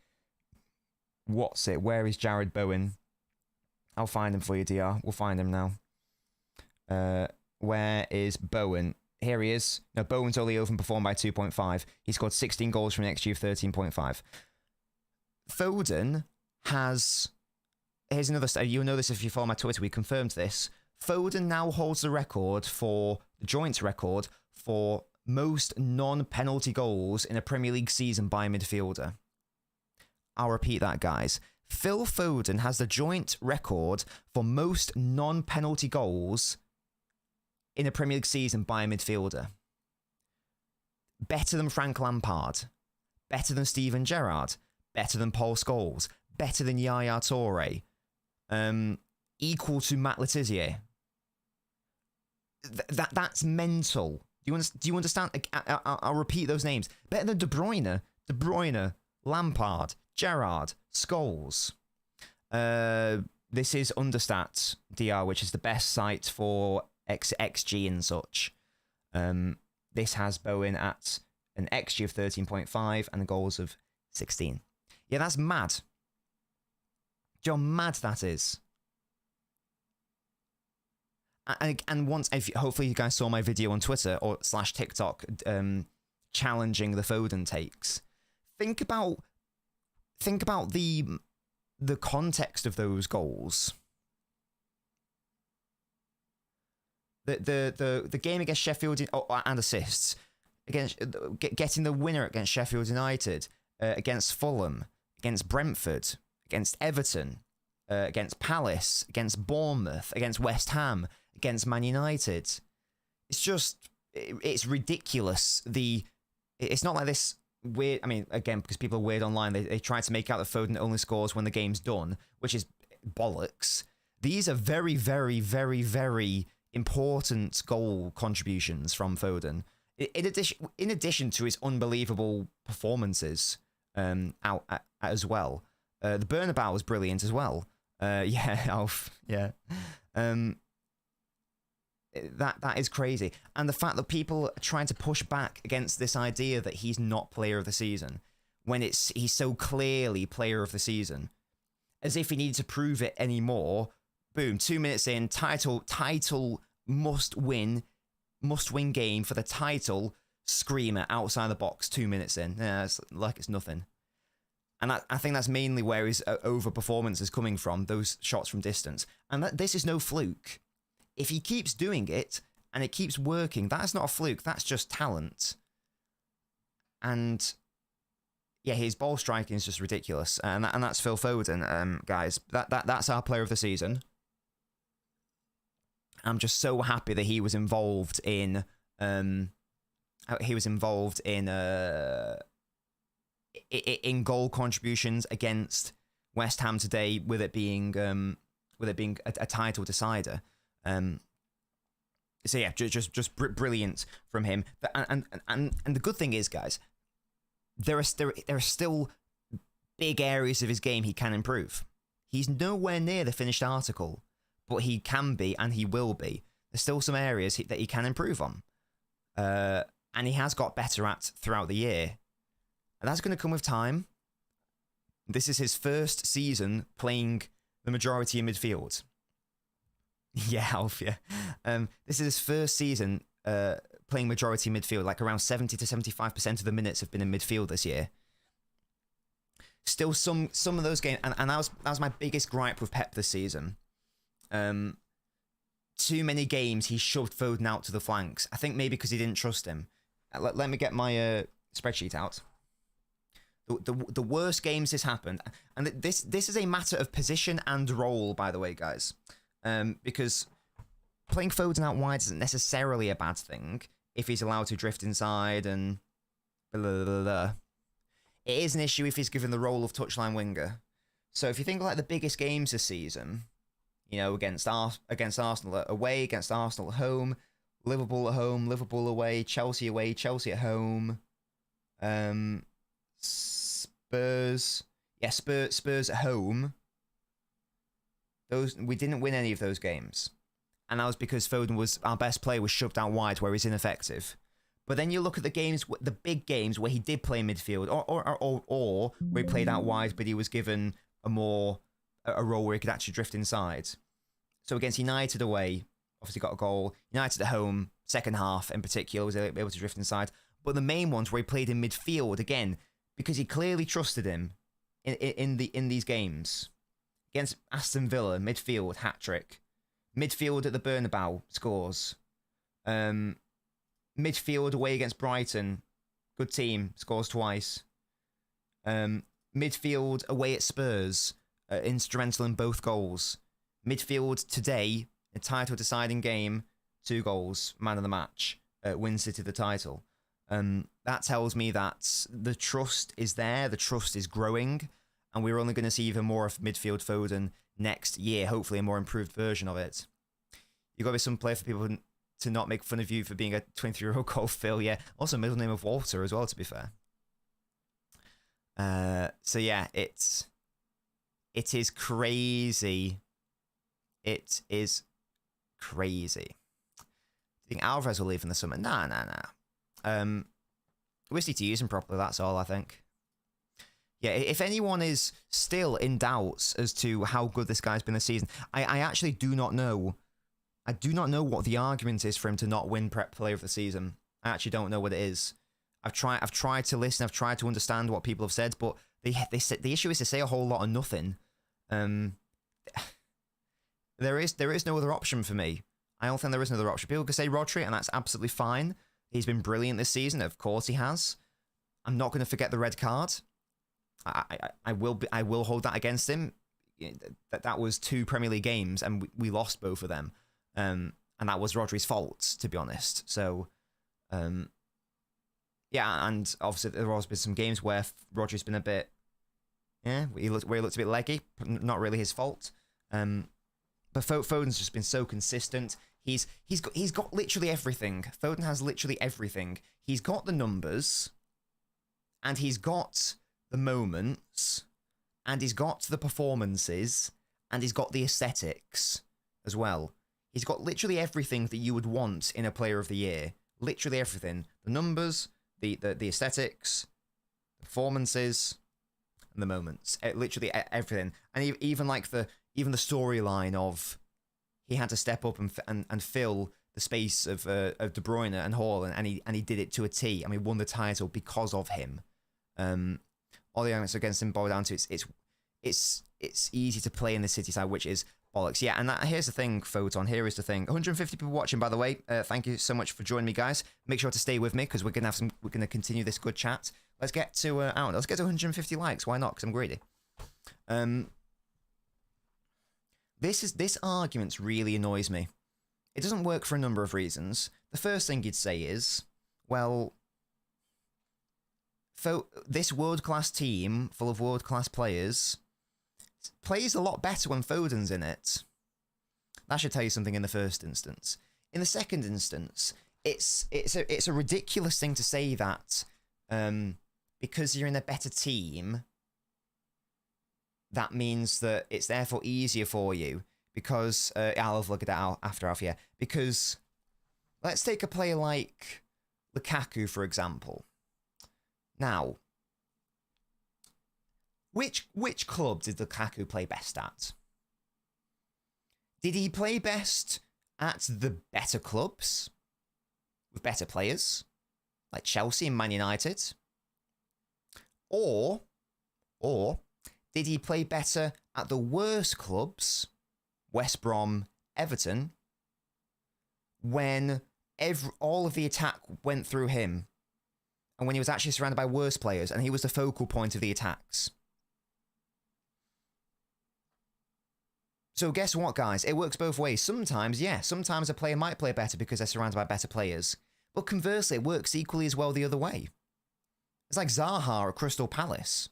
What's it? Where is Jared Bowen? I'll find him for you, DR. We'll find him now. Where is Bowen? Here he is. No, Bowen's only overperformed by 2.5. He scored 16 goals from an XG of 13.5. Foden has... Here's another... You'll know this if you follow my Twitter. We confirmed this. Foden now holds the record for... The joint record for most non-penalty goals in a Premier League season by a midfielder. I'll repeat that, guys. Phil Foden has the joint record for most non-penalty goals in a Premier League season by a midfielder. Better than Frank Lampard. Better than Steven Gerrard. Better than Paul Scholes. Better than Yaya Toure. Equal to Matt Letizia. That's mental. Do you understand? I'll repeat those names. Better than De Bruyne, Lampard, Gerrard, Scholes. This is Understat DR, which is the best site for XG and such. This has Bowen at an XG of 13.5 and goals of 16. Yeah, that's mad. Do you know how mad that is? And once, hopefully you guys saw my video on Twitter or /TikTok challenging the Foden takes. Think about the context of those goals. The game against Sheffield and assists against getting the winner against Sheffield United, against Fulham, against Brentford, against Everton, against Palace, against Bournemouth, against West Ham, against Man United. It's ridiculous. It's not like this weird. I mean, again, because people are weird online, they try to make out that Foden only scores when the game's done, which is bollocks. These are very, very, very, very important goal contributions from Foden. In addition to his unbelievable performances as well. The Bernabeu was brilliant as well. Yeah, Alf. Yeah. That is crazy. And the fact that people are trying to push back against this idea that he's not player of the season when he's so clearly player of the season, as if he needed to prove it anymore. Boom, 2 minutes in, title must win game for the title, screamer outside the box 2 minutes in. Yeah, it's like it's nothing. And I think that's mainly where his overperformance is coming from, those shots from distance. And this is no fluke. If he keeps doing it and it keeps working, that's not a fluke. That's just talent. And yeah, his ball striking is just ridiculous. And that's Phil Foden, guys. That's our player of the season. I'm just so happy that he was involved in goal contributions against West Ham today, with it being a title decider. So yeah, just brilliant from him. And the good thing is, guys, there are still big areas of his game he can improve. He's nowhere near the finished article, but he can be and he will be. There's still some areas that he can improve on, and he has got better at throughout the year, and that's going to come with time. This is his first season playing the majority in midfield. Yeah, Alf, yeah. This is his first season playing majority midfield, like around 70 to 75% of the minutes have been in midfield this year. Still some of those games, and that was my biggest gripe with Pep this season. Too many games he shoved Foden out to the flanks. I think maybe because he didn't trust him. Let me get my spreadsheet out. The worst games this happened, and this is a matter of position and role, by the way, guys. Because playing Foden out wide isn't necessarily a bad thing if he's allowed to drift inside and blah, blah, blah, blah. It is an issue if he's given the role of touchline winger. So if you think like the biggest games this season, you know, against Arsenal away, against Arsenal at home, Liverpool at home, Liverpool away, Chelsea away, Chelsea at home, Spurs at home. we didn't win any of those games. And that was because Foden was our best player, was shoved out wide where he's ineffective. But then you look at the games, the big games where he did play midfield, or where he played out wide, but he was given a role where he could actually drift inside. So against United away, obviously got a goal. United at home, second half in particular, was able to drift inside. But the main ones where he played in midfield, again, because he clearly trusted him in these games. Against Aston Villa, midfield, hat-trick. Midfield at the Bernabeu, scores. Midfield away against Brighton, good team, scores twice. Midfield away at Spurs, instrumental in both goals. Midfield today, a title deciding game, 2 goals, man of the match, wins City the title. That tells me that the trust is there, the trust is growing, and we're only going to see even more of midfield Foden next year, hopefully a more improved version of it. You've got to be some player for people to not make fun of you for being a 23-year-old called Phil, yeah. Also middle name of Walter as well, to be fair. So yeah, it is crazy. It is crazy. I think Alvarez will leave in the summer. Nah. We just need to use him properly, that's all, I think. Yeah, if anyone is still in doubts as to how good this guy's been this season, I actually do not know. I do not know what the argument is for him to not win Prep Player of the Season. I actually don't know what it is. I've tried to listen. I've tried to understand what people have said, but the issue is to say a whole lot of nothing. There is no other option for me. I don't think there is another option. People can say Rodri, and that's absolutely fine. He's been brilliant this season. Of course he has. I'm not going to forget the red card. I will hold that against him. That was 2 Premier League games, and we lost both of them. And that was Rodri's fault, to be honest. So, yeah, and obviously there have also been some games where Rodri's been a bit, where he looked a bit leggy. Not really his fault. But Foden's just been so consistent. He's got literally everything. Foden has literally everything. He's got the numbers, and he's got the moments, and he's got the performances, and he's got the aesthetics as well. He's got literally everything that you would want in a Player of the Year. Literally everything. The numbers, the aesthetics, the performances, and the moments. Literally everything. And even like the storyline of he had to step up and fill the space of De Bruyne and Haaland, and he did it to a T. And we won the title because of him. All the arguments against him boil down to it's easy to play in the City side, which is bollocks. Yeah, and here's the thing, Photon. Here is the thing. 150 people watching, by the way. Thank you so much for joining me, guys. Make sure to stay with me because we're gonna continue this good chat. Let's get to I don't know, let's get to 150 likes. Why not? Because I'm greedy. This argument really annoys me. It doesn't work for a number of reasons. The first thing you'd say is, well, this world-class team full of world-class players plays a lot better when Foden's in it. That should tell you something in the first instance. In the second instance, it's a ridiculous thing to say that because you're in a better team, that means that it's therefore easier for you because I'll have looked at that after Alf, yeah. Because let's take a player like Lukaku, for example. Now, which club did Lukaku play best at? Did he play best at the better clubs with better players, like Chelsea and Man United? Or did he play better at the worst clubs, West Brom, Everton, when all of the attack went through him? And when he was actually surrounded by worse players, and he was the focal point of the attacks. So guess what, guys? It works both ways. Sometimes, yeah, sometimes a player might play better because they're surrounded by better players. But conversely, it works equally as well the other way. It's like Zaha at Crystal Palace.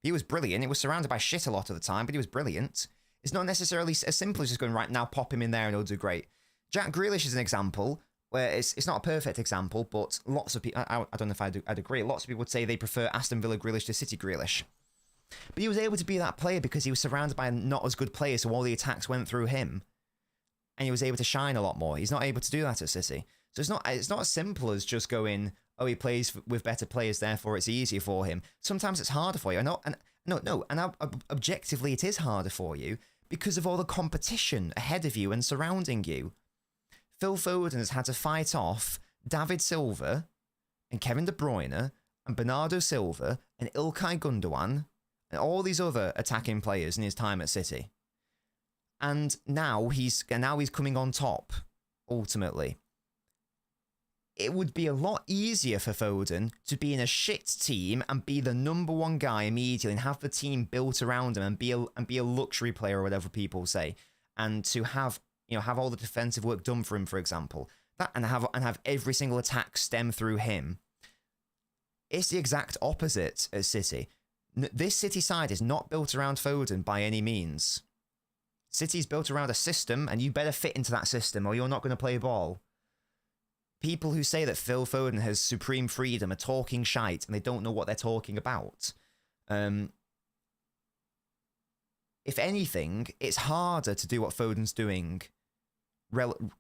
He was brilliant. He was surrounded by shit a lot of the time, but he was brilliant. It's not necessarily as simple as just going, right, now pop him in there and he'll do great. Jack Grealish is an example where it's not a perfect example, but lots of people, I don't know if I'd agree, lots of people would say they prefer Aston Villa Grealish to City Grealish. But he was able to be that player because he was surrounded by not as good players, so all the attacks went through him. And he was able to shine a lot more. He's not able to do that at City. So it's not as simple as just going, oh, he plays with better players, therefore it's easier for him. Sometimes it's harder for you. Objectively it is harder for you because of all the competition ahead of you and surrounding you. Phil Foden has had to fight off David Silva and Kevin De Bruyne and Bernardo Silva and Ilkay Gundogan and all these other attacking players in his time at City. And now he's coming on top, ultimately. It would be a lot easier for Foden to be in a shit team and be the number one guy immediately and have the team built around him and be a luxury player or whatever people say, and to have all the defensive work done for him, for example, and have every single attack stem through him. It's the exact opposite at City. This City side is not built around Foden by any means. City's built around a system, and you better fit into that system or you're not going to play ball. People who say that Phil Foden has supreme freedom are talking shite and they don't know what they're talking about. If anything, it's harder to do what Foden's doing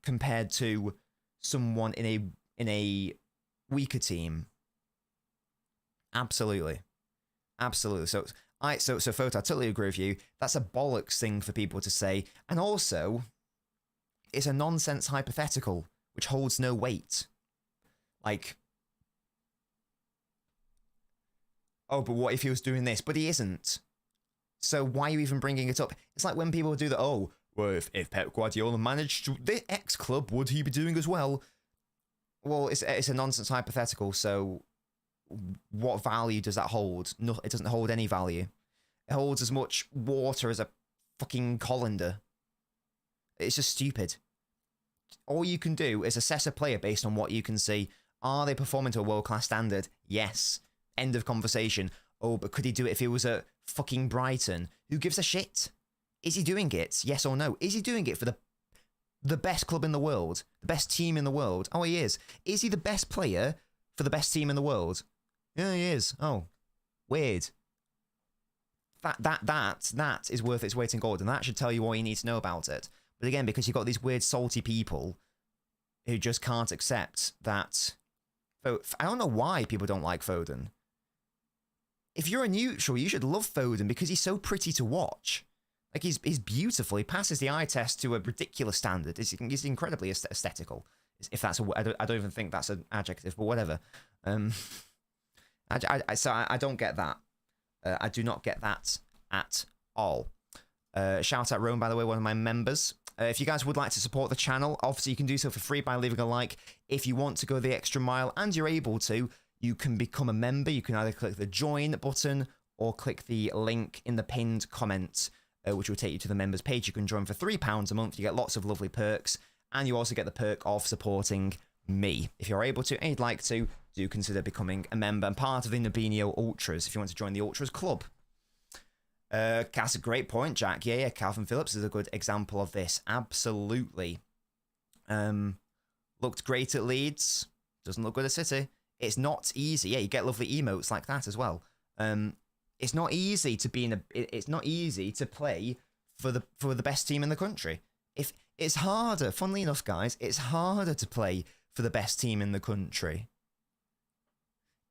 compared to someone in a weaker team. Absolutely. So Foden, I totally agree with you. That's a bollocks thing for people to say, and also it's a nonsense hypothetical which holds no weight. Like, oh, but what if he was doing this? But he isn't. So why are you even bringing it up? It's like when people do that, oh, well, if Pep Guardiola managed the X club, would he be doing as well? Well, it's a nonsense hypothetical, so what value does that hold? No, it doesn't hold any value. It holds as much water as a fucking colander. It's just stupid. All you can do is assess a player based on what you can see. Are they performing to a world-class standard? Yes. End of conversation. Oh, but could he do it if he was at fucking Brighton? Who gives a shit? Is he doing it? Yes or no? Is he doing it for the best club in the world? The best team in the world? Oh, he is. Is he the best player for the best team in the world? Yeah, he is. Oh, weird. That is worth its weight in gold, and that should tell you all you need to know about it. But again, because you've got these weird salty people who just can't accept that. I don't know why people don't like Foden. If you're a neutral, you should love Foden because he's so pretty to watch. Like, he's beautiful. He passes the eye test to a ridiculous standard. He's incredibly aesthetical. If that's I don't even think that's an adjective, but whatever. I don't get that. I do not get that at all. Shout out Rome, by the way, one of my members. If you guys would like to support the channel, obviously you can do so for free by leaving a like. If you want to go the extra mile, and you're able to, you can become a member. You can either click the join button or click the link in the pinned comment, which will take you to the members page. You can join for £3 a month. You get lots of lovely perks, and you also get the perk of supporting me. If you're able to and you'd like to, do consider becoming a member and part of the Nabinio Ultras if you want to join the Ultras Club. That's a great point, Jack. Yeah, Calvin Phillips is a good example of this. Absolutely. Looked great at Leeds. Doesn't look good at City. It's not easy. Yeah, you get lovely emotes like that as well. It's not easy to be it's not easy to play for the best team in the country. If it's harder, funnily enough, guys, it's harder to play for the best team in the country.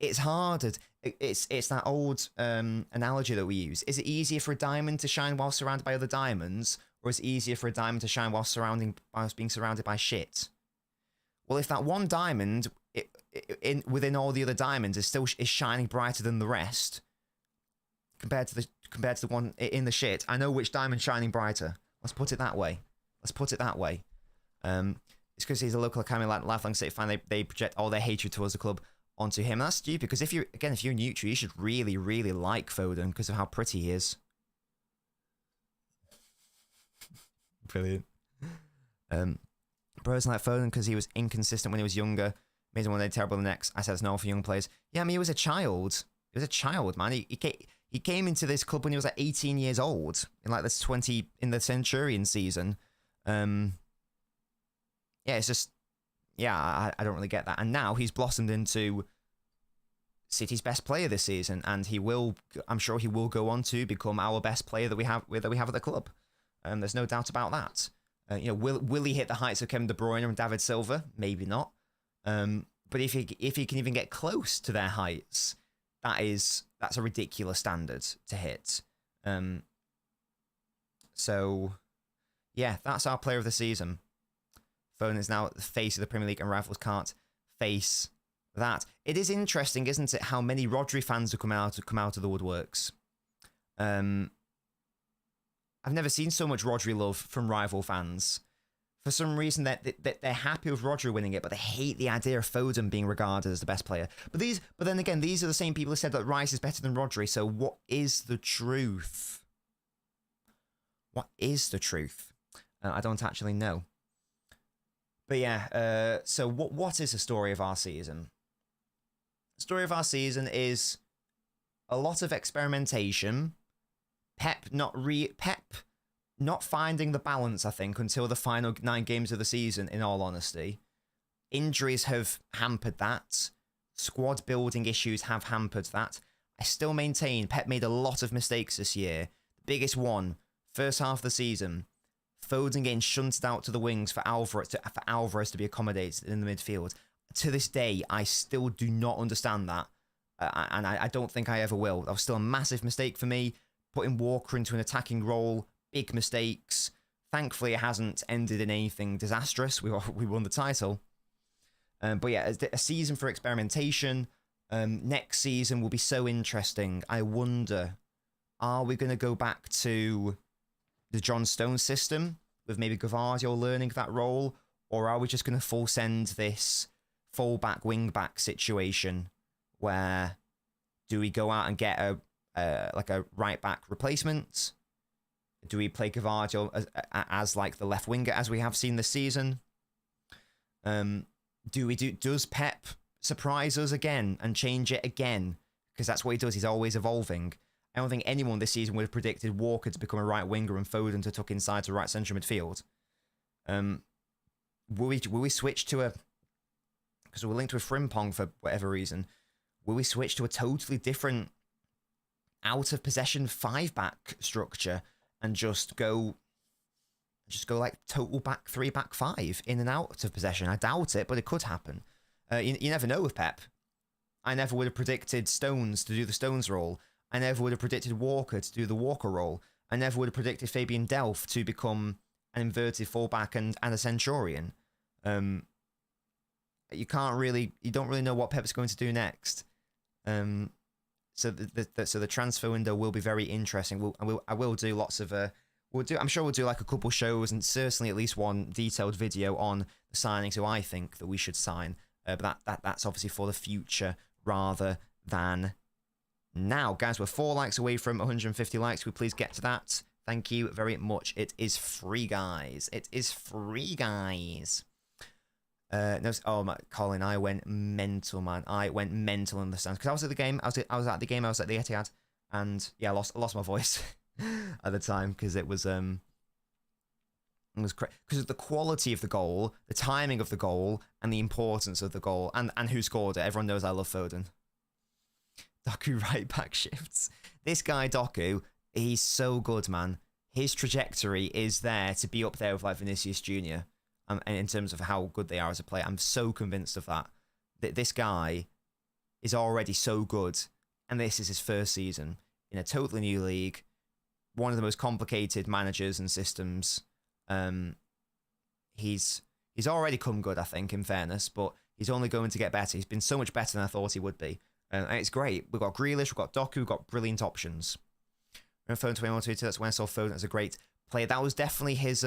It's harder. It's that old analogy that we use. Is it easier for a diamond to shine while surrounded by other diamonds, or is it easier for a diamond to shine while being surrounded by shit? Well, if that one diamond within all the other diamonds is shining brighter than the rest, compared to the one in the shit, I know which diamond's shining brighter. Let's put it that way. It's because he's a local academy lifelong City fan. They project all their hatred towards the club onto him. That's stupid, because if you're neutral, you should really, really like Foden because of how pretty he is. Brilliant. Bros like Foden because he was inconsistent when he was younger. Made him one day terrible the next. I said it's normal for young players. Yeah, I mean, he was a child. He was a child, man. He came into this club when he was like 18 years old in like this in the Centurion season. Yeah, it's just, yeah, I don't really get that. And now he's blossomed into City's best player this season, and I'm sure he will go on to become our best player that we have at the club. There's no doubt about that. Will he hit the heights of Kevin De Bruyne and David Silva? Maybe not. But if he can even get close to their heights, that's a ridiculous standard to hit. So yeah, that's our player of the season. Foden is now at the face of the Premier League, and rivals can't face that. It is interesting, isn't it, how many Rodri fans have come out of the woodworks. I've never seen so much Rodri love from rival fans. For some reason, they're happy with Rodri winning it, but they hate the idea of Foden being regarded as the best player. But then again, these are the same people who said that Rice is better than Rodri. So what is the truth? What is the truth? I don't actually know. But yeah, so what is the story of our season? The story of our season is a lot of experimentation. Pep not finding the balance, I think, until the final 9 games of the season, in all honesty. Injuries have hampered that. Squad building issues have hampered that. I still maintain Pep made a lot of mistakes this year. The biggest one, first half of the season, Foden getting shunted out to the wings for Alvarez to be accommodated in the midfield. To this day, I still do not understand that. And I don't think I ever will. That was still a massive mistake for me. Putting Walker into an attacking role, big mistakes. Thankfully, it hasn't ended in anything disastrous. We won the title. But yeah, a season for experimentation. Next season will be so interesting. I wonder, are we going to go back to the John Stones system with maybe Gvardiol learning that role? Or are we just going to full send this full-back, wing-back situation where do we go out and get a right-back replacement? Do we play Gvardiol as like the left winger as we have seen this season? Does Pep surprise us again and change it again? Because that's what he does. He's always evolving. I don't think anyone this season would have predicted Walker to become a right winger and Foden to tuck inside to right central midfield. Will we switch to a... Because we're linked with Frimpong for whatever reason. Will we switch to a totally different out-of-possession 5-back structure and just go like total back 3, back 5 in and out of possession? I doubt it, but it could happen. You never know with Pep. I never would have predicted Stones to do the Stones role. I never would have predicted Walker to do the Walker role. I never would have predicted Fabian Delph to become an inverted fullback and a Centurion. You don't really know what Pep's going to do next. So the transfer window will be very interesting. I will do lots of I'm sure we'll do like a couple shows and certainly at least one detailed video on the signings who I think that we should sign. But that's obviously for the future rather than now. Guys, we're 4 likes away from 150 likes. Will please get to that? Thank you very much. It is free, guys. It is free, guys. No, Colin, I went mental, man. I went mental in the stands because I was at the game. I was at the game. I was at the Etihad, and yeah, I lost my voice at the time because it was because of the quality of the goal, the timing of the goal, and the importance of the goal, and who scored it. Everyone knows I love Foden. Doku right back shifts. This guy Doku, he's so good, man. His trajectory is there to be up there with like Vinicius Jr. And in terms of how good they are as a player. I'm so convinced of that. That this guy is already so good, and this is his first season in a totally new league, one of the most complicated managers and systems. He's already come good, I think, in fairness, but he's only going to get better. He's been so much better than I thought he would be. And it's great. We've got Grealish, we've got Doku, we've got brilliant options. Phone 21 Twitter, that's when I saw Foden as a great player. That was definitely his...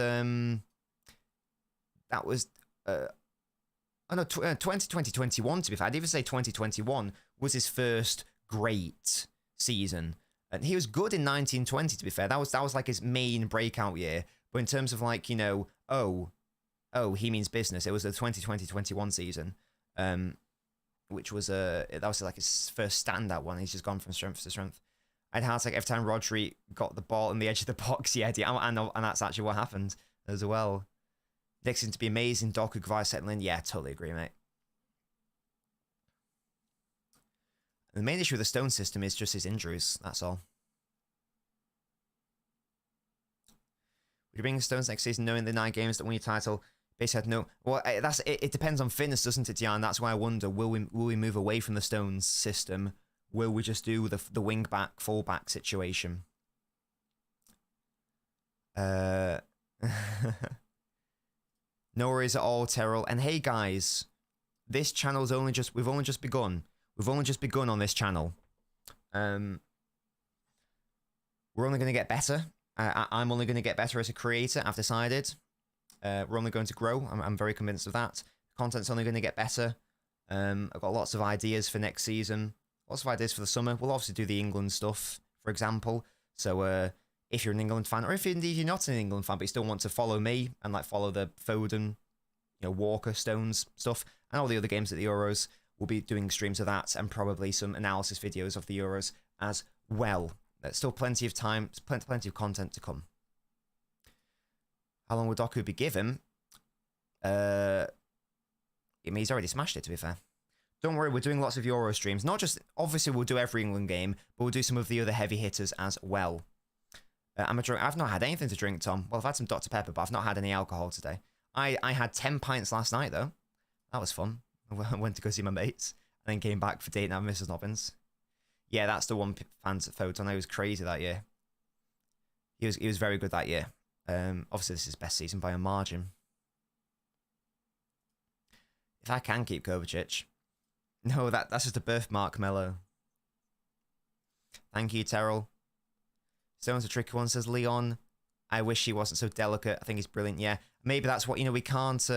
That was, 2021 to be fair. I'd even say 2021 was his first great season. And he was good in 1920 to be fair. That was like his main breakout year. But in terms of like, he means business. It was the 2020-21 season, which was that was like his first standout one. He's just gone from strength to strength. I'd have like every time Rodri got the ball on the edge of the box, yeah, and that's actually what happened as well. Dixon to be amazing. Doku, Gvardiol settling in. Yeah, totally agree, mate. The main issue with the Stone system is just his injuries. That's all. Would you bring Stones next season knowing the 9 games that won your title? Basically had no... Well, it depends on fitness, doesn't it, Jan? That's why I wonder, will we move away from the Stones system? Will we just do the wing back, full back situation? No worries at all, Terrell. And hey guys, this channel's we've only just begun. We've only just begun on this channel. We're only going to get better. I'm only going to get better as a creator, I've decided. We're only going to grow. I'm very convinced of that. Content's only going to get better. I've got lots of ideas for next season. Lots of ideas for the summer. We'll obviously do the England stuff, for example. So if you're an England fan, or if indeed you're not an England fan, but you still want to follow me and like follow the Foden, Walker, Stones stuff, and all the other games at the Euros, we'll be doing streams of that and probably some analysis videos of the Euros as well. There's still plenty of time, plenty of content to come. How long will Doku be given? I mean, he's already smashed it, to be fair. Don't worry, we're doing lots of Euro streams. Not just, obviously, we'll do every England game, but we'll do some of the other heavy hitters as well. I've not had anything to drink, Tom. Well, I've had some Dr. Pepper, but I've not had any alcohol today. I had 10 pints last night, though. That was fun. I went to go see my mates, and then came back for date night with Mrs. Nobbins. Yeah, that's the one fans at Photon. He was crazy that year. He was very good that year. Obviously, this is his best season by a margin. If I can keep Kovacic. No, that's just a birthmark, Mello. Thank you, Terrell. Stone's a tricky one, says Leon. I wish he wasn't so delicate. I think he's brilliant. Yeah, maybe that's what, we can't...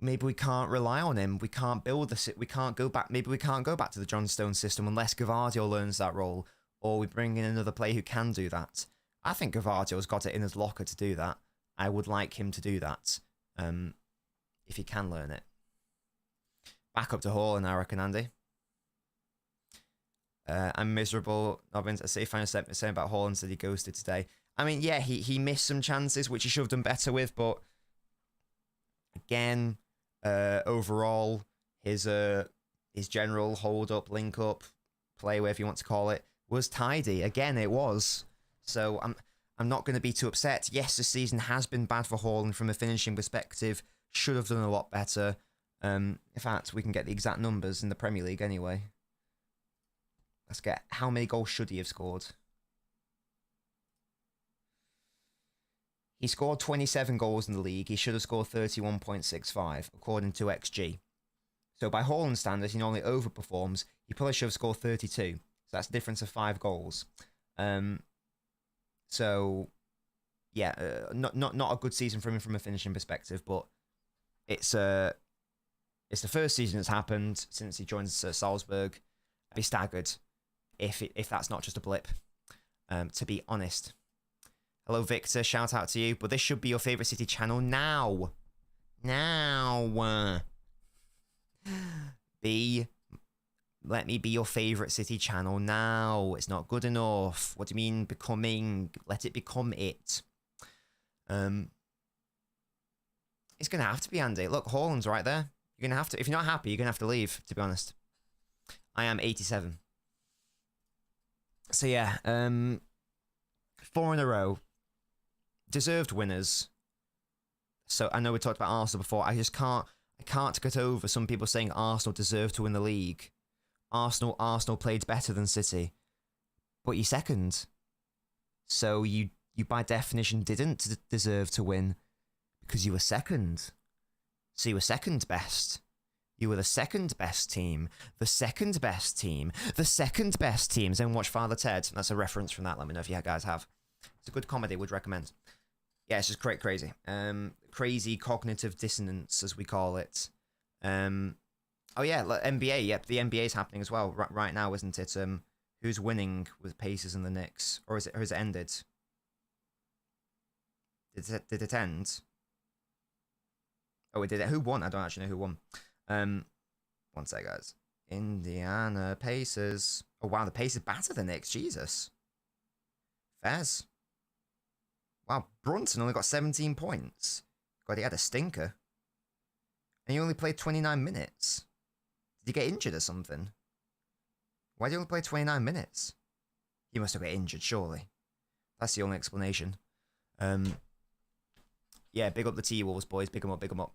maybe we can't rely on him. We can't build we can't go back. Maybe we can't go back to the John Stone system unless Gavardio learns that role, or we bring in another player who can do that. I think Gavardio's got it in his locker to do that. I would like him to do that, if he can learn it. Back up to Haaland, I reckon, Andy. I'm miserable. Nobbins, I say final step saying about Haaland said he ghosted today. I mean, yeah, he missed some chances, which he should have done better with, but again, overall, his general hold up, link up, play, whatever you want to call it, was tidy. Again, it was. So I'm not going to be too upset. Yes, this season has been bad for Haaland from a finishing perspective. Should have done a lot better. In fact, we can get the exact numbers in the Premier League anyway. Let's get how many goals should he have scored. He scored 27 goals in the league. He should have scored 31.65, according to XG. So by Haaland standards, he normally overperforms. He probably should have scored 32. So that's a difference of 5 goals. So, yeah, not a good season for him from a finishing perspective, but it's the first season that's happened since he joined Salzburg. I'd be staggered if that's not just a blip, to be honest. Hello, Victor. Shout out to you. But this should be your favourite City channel now. Now. Let me be your favourite City channel now. It's not good enough. What do you mean becoming? Let it become it. It's going to have to be, Andy. Look, Haaland's right there. You're going to have to... If you're not happy, you're going to have to leave, to be honest. I am 87. So, yeah. 4 in a row. Deserved winners. So, I know we talked about Arsenal before. I can't get over some people saying Arsenal deserve to win the league. Arsenal played better than City. But you're second. So, you by definition didn't deserve to win. Because you were second. So you were second best. You were the second best team. The second best team. The second best teams. And watch Father Ted. That's a reference from that. Let me know if you guys have. It's a good comedy. Would recommend. Yeah, it's just crazy. Crazy cognitive dissonance, as we call it. Oh yeah, NBA. Yep, the NBA is happening as well right now, isn't it? Who's winning with Pacers and the Knicks, or has it ended? Did it end? Oh, it did it. Who won? I don't actually know who won. One sec, guys. Indiana Pacers. Oh, wow. The Pacers batter the Knicks. Jesus. Fairs. Wow. Brunson only got 17 points. God, he had a stinker. And he only played 29 minutes. Did he get injured or something? Why did he only play 29 minutes? He must have got injured, surely. That's the only explanation. Yeah, big up the T-Wolves, boys. Big them up, big them up.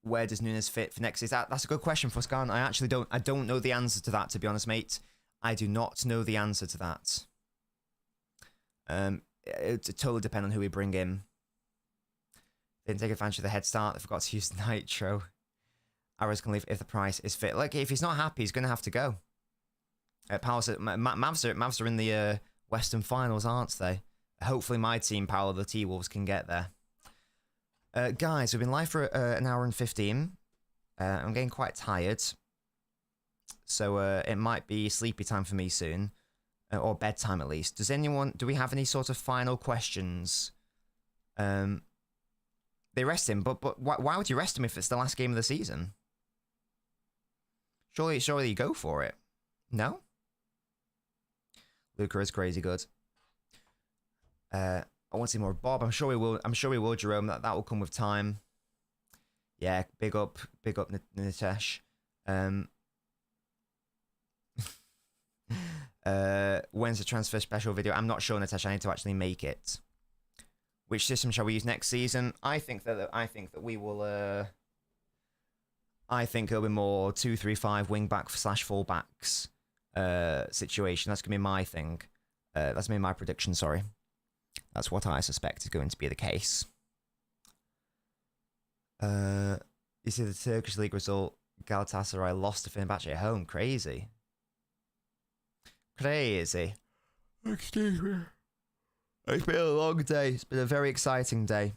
Where does Nunes fit for next season? That's a good question, Fuscan. I don't know the answer to that, to be honest, mate. I do not know the answer to that. It totally depends on who we bring in. Didn't take advantage of the head start. They forgot to use Nitro. Arrows can leave if the price is fit. Like, if he's not happy, he's going to have to go. Mavs are in the Western Finals, aren't they? Hopefully my team, Paolo, the T-Wolves, can get there. Guys, we've been live for an hour and 15. I'm getting quite tired. So it might be sleepy time for me soon. Or bedtime, at least. Do we have any sort of final questions? They rest him, but why would you rest him if it's the last game of the season? Surely you go for it. No? Luca is crazy good. I want to see more of Bob. I'm sure we will, Jerome. That will come with time. Yeah, big up Nitesh. When's the transfer special video? I'm not sure, Nitesh. I need to actually make it. Which system shall we use next season? I think that we will. I think it'll be more 2-3-5 wing back / fullbacks situation. That's gonna be my thing. That's gonna be my prediction. Sorry, that's what I suspect is going to be the case. You see the Turkish league result: Galatasaray lost to Fenerbahce at home. Crazy. Excuse me. It's been a long day. It's been a very exciting day.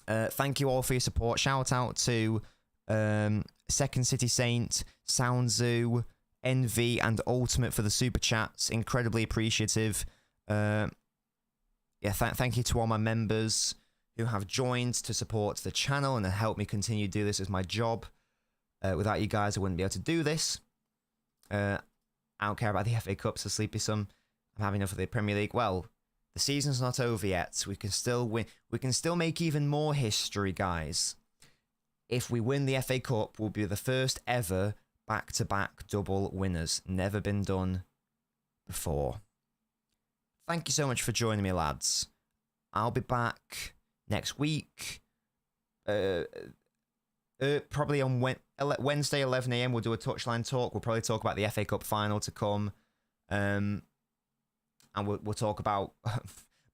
Thank you all for your support. Shout out to Second City Saint, Sound Zoo, Envy, and Ultimate for the super chats. Incredibly appreciative. Thank you to all my members who have joined to support the channel and help me continue to do this as my job. Without you guys, I wouldn't be able to do this. I don't care about the FA Cup, so sleepy some. I'm having enough of the Premier League. Well, the season's not over yet. We can still win. We can still make even more history, guys. If we win the FA Cup, we'll be the first ever back-to-back double winners. Never been done before. Thank you so much for joining me, lads. I'll be back next week. Probably on Wednesday, 11 AM, we'll do a touchline talk. We'll probably talk about the FA Cup final to come. And we'll talk about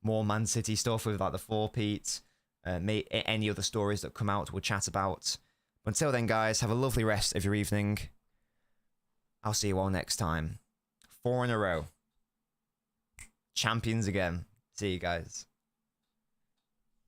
more Man City stuff with like the four-peat. Any other stories that come out, we'll chat about. But until then, guys, have a lovely rest of your evening. I'll see you all next time. 4 in a row. Champions again. See you guys.